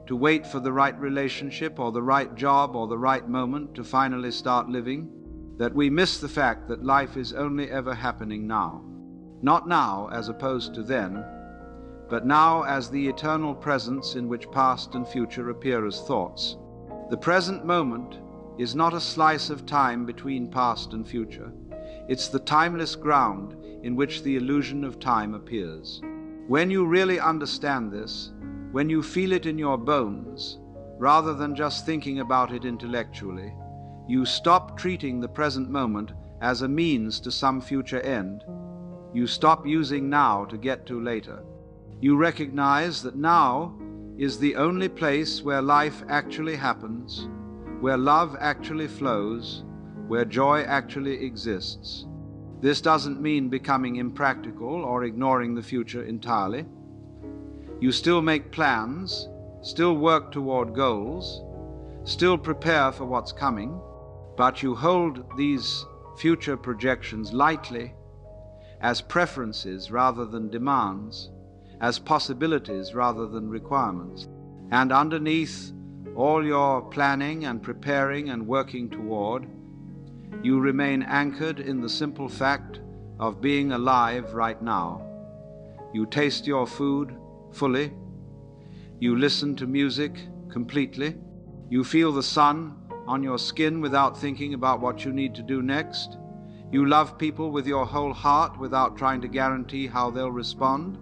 to wait for the right relationship or the right job or the right moment to finally start living, that we miss the fact that life is only ever happening now. Not now as opposed to then, but now as the eternal presence in which past and future appear as thoughts. The present moment is not a slice of time between past and future. It's the timeless ground in which the illusion of time appears. When you really understand this, when you feel it in your bones, rather than just thinking about it intellectually, you stop treating the present moment as a means to some future end. You stop using now to get to later. You recognize that now is the only place where life actually happens, where love actually flows, where joy actually exists. This doesn't mean becoming impractical or ignoring the future entirely. You still make plans, still work toward goals, still prepare for what's coming, but you hold these future projections lightly as preferences rather than demands, as possibilities rather than requirements. And underneath all your planning and preparing and working toward, you remain anchored in the simple fact of being alive right now. You taste your food fully. You listen to music completely. You feel the sun on your skin without thinking about what you need to do next. You love people with your whole heart without trying to guarantee how they'll respond.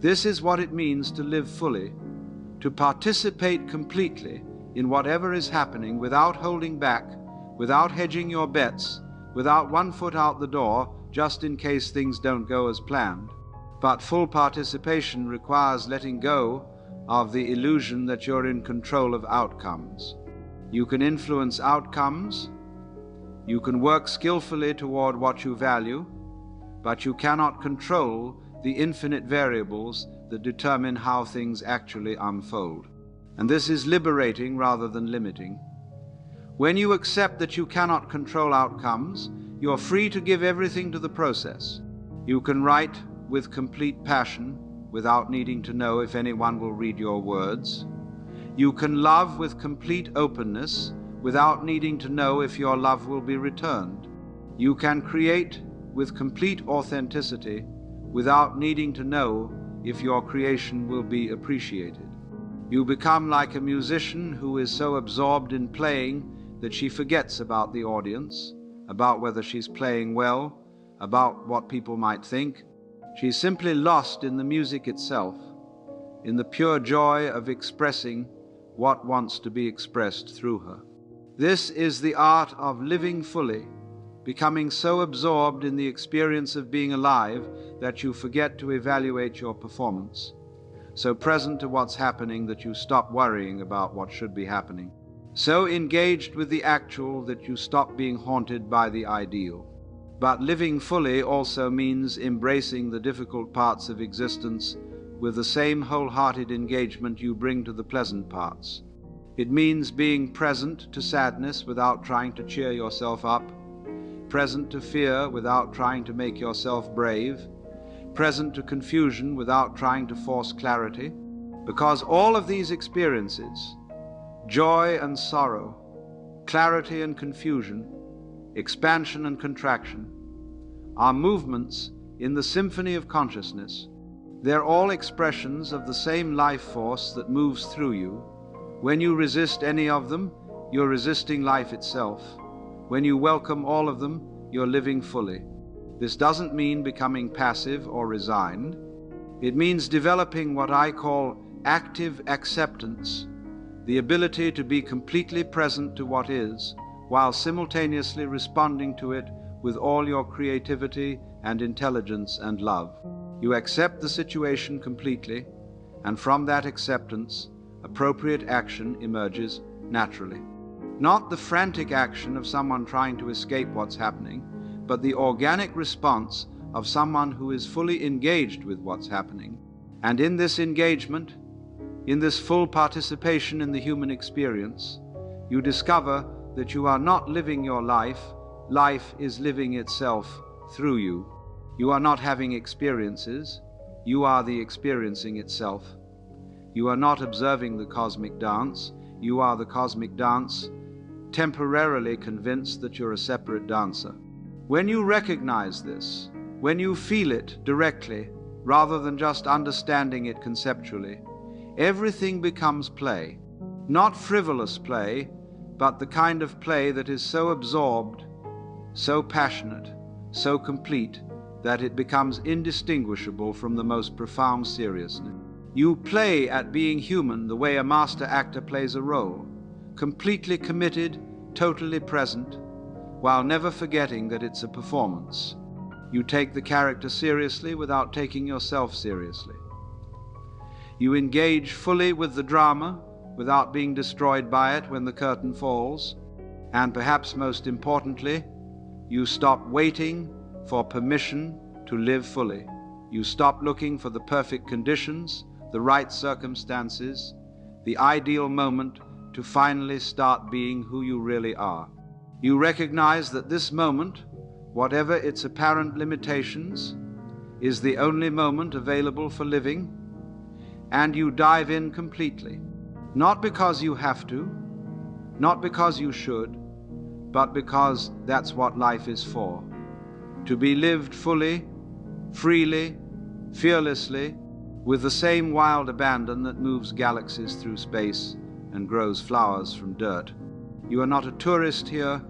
This is what it means to live fully, to participate completely in whatever is happening without holding back, without hedging your bets, without one foot out the door just in case things don't go as planned. But full participation requires letting go of the illusion that you're in control of outcomes. You can influence outcomes, you can work skillfully toward what you value, but you cannot control the infinite variables that determine how things actually unfold. And this is liberating rather than limiting. When you accept that you cannot control outcomes, you're free to give everything to the process. You can write with complete passion without needing to know if anyone will read your words. You can love with complete openness without needing to know if your love will be returned. You can create with complete authenticity without needing to know if your creation will be appreciated. You become like a musician who is so absorbed in playing that she forgets about the audience, about whether she's playing well, about what people might think. She's simply lost in the music itself, in the pure joy of expressing what wants to be expressed through her. This is the art of living fully, becoming so absorbed in the experience of being alive that you forget to evaluate your performance, so present to what's happening that you stop worrying about what should be happening, so engaged with the actual that you stop being haunted by the ideal. But living fully also means embracing the difficult parts of existence with the same wholehearted engagement you bring to the pleasant parts. It means being present to sadness without trying to cheer yourself up, present to fear without trying to make yourself brave, present to confusion without trying to force clarity, because all of these experiences, joy and sorrow, clarity and confusion, expansion and contraction, are movements in the symphony of consciousness. They're all expressions of the same life force that moves through you. When you resist any of them, you're resisting life itself. When you welcome all of them, you're living fully. This doesn't mean becoming passive or resigned. It means developing what I call active acceptance, the ability to be completely present to what is, while simultaneously responding to it with all your creativity and intelligence and love. You accept the situation completely, and from that acceptance, appropriate action emerges naturally. Not the frantic action of someone trying to escape what's happening, but the organic response of someone who is fully engaged with what's happening. And in this engagement, in this full participation in the human experience, you discover that you are not living your life, life is living itself through you. You are not having experiences, you are the experiencing itself. You are not observing the cosmic dance, you are the cosmic dance, temporarily convinced that you're a separate dancer. When you recognize this, when you feel it directly, rather than just understanding it conceptually, everything becomes play. Not frivolous play, but the kind of play that is so absorbed, so passionate, so complete, that it becomes indistinguishable from the most profound seriousness. You play at being human the way a master actor plays a role, completely committed, totally present, while never forgetting that it's a performance. You take the character seriously without taking yourself seriously. You engage fully with the drama without being destroyed by it when the curtain falls. And perhaps most importantly, you stop waiting for permission to live fully. You stop looking for the perfect conditions, the right circumstances, the ideal moment to finally start being who you really are. You recognize that this moment, whatever its apparent limitations, is the only moment available for living, and you dive in completely, not because you have to, not because you should, but because that's what life is for, to be lived fully, freely, fearlessly, with the same wild abandon that moves galaxies through space and grows flowers from dirt. You are not a tourist here,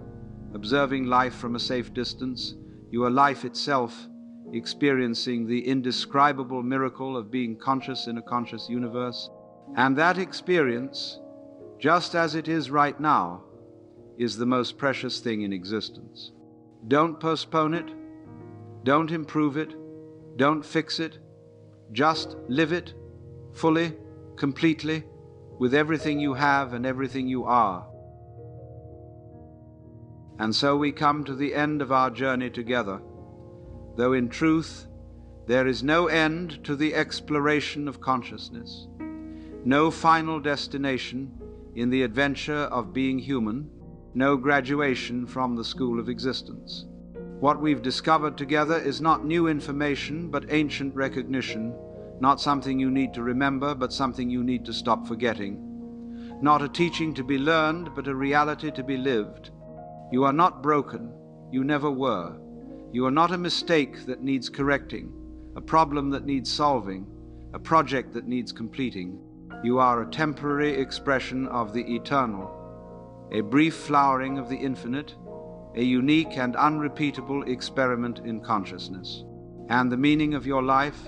observing life from a safe distance. You are life itself, experiencing the indescribable miracle of being conscious in a conscious universe. And that experience, just as it is right now, is the most precious thing in existence. Don't postpone it, don't improve it, don't fix it, just live it fully, completely, with everything you have and everything you are. And so we come to the end of our journey together, though in truth there is no end to the exploration of consciousness, no final destination in the adventure of being human, no graduation from the school of existence. What we've discovered together is not new information, but ancient recognition, not something you need to remember, but something you need to stop forgetting. Not a teaching to be learned, but a reality to be lived. You are not broken. You never were. You are not a mistake that needs correcting, a problem that needs solving, a project that needs completing. You are a temporary expression of the eternal, a brief flowering of the infinite, a unique and unrepeatable experiment in consciousness. And the meaning of your life,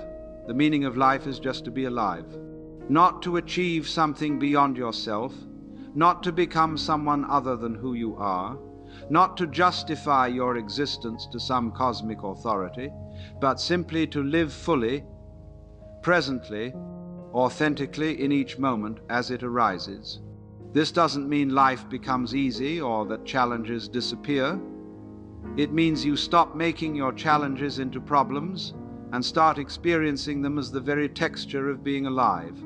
the meaning of life is just to be alive. Not to achieve something beyond yourself, not to become someone other than who you are, not to justify your existence to some cosmic authority, but simply to live fully, presently, authentically in each moment as it arises. This doesn't mean life becomes easy or that challenges disappear. It means you stop making your challenges into problems and start experiencing them as the very texture of being alive.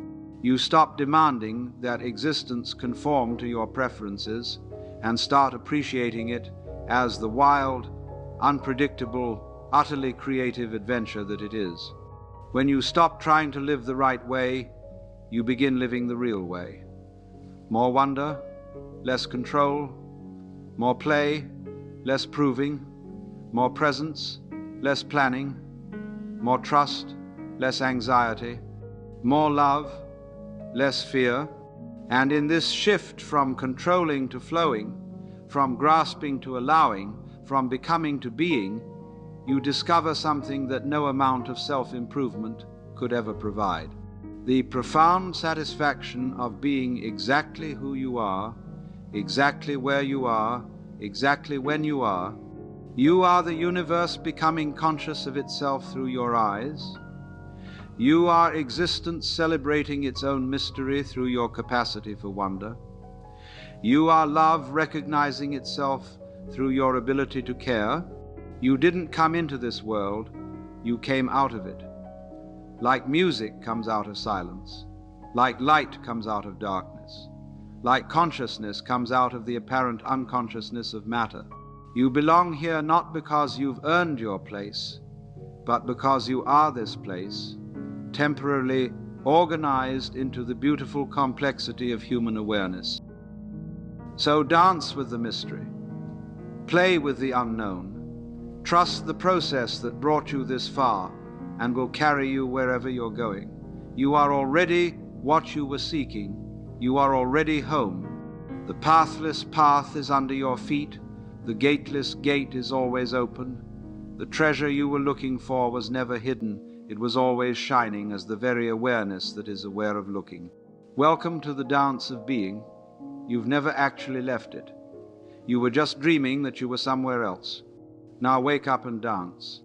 You stop demanding that existence conform to your preferences and start appreciating it as the wild, unpredictable, utterly creative adventure that it is. When you stop trying to live the right way, you begin living the real way. More wonder, less control, more play, less proving, more presence, less planning, more trust, less anxiety, more love, less fear. And in this shift from controlling to flowing, from grasping to allowing, from becoming to being, you discover something that no amount of self-improvement could ever provide. The profound satisfaction of being exactly who you are, exactly where you are, exactly when you are. You are the universe becoming conscious of itself through your eyes. You are existence celebrating its own mystery through your capacity for wonder. You are love recognizing itself through your ability to care. You didn't come into this world, you came out of it. Like music comes out of silence, like light comes out of darkness, like consciousness comes out of the apparent unconsciousness of matter. You belong here not because you've earned your place, but because you are this place, temporarily organized into the beautiful complexity of human awareness. So dance with the mystery, play with the unknown, trust the process that brought you this far and will carry you wherever you're going. You are already what you were seeking. You are already home. The pathless path is under your feet. The gateless gate is always open. The treasure you were looking for was never hidden. It was always shining as the very awareness that is aware of looking. Welcome to the dance of being. You've never actually left it. You were just dreaming that you were somewhere else. Now wake up and dance.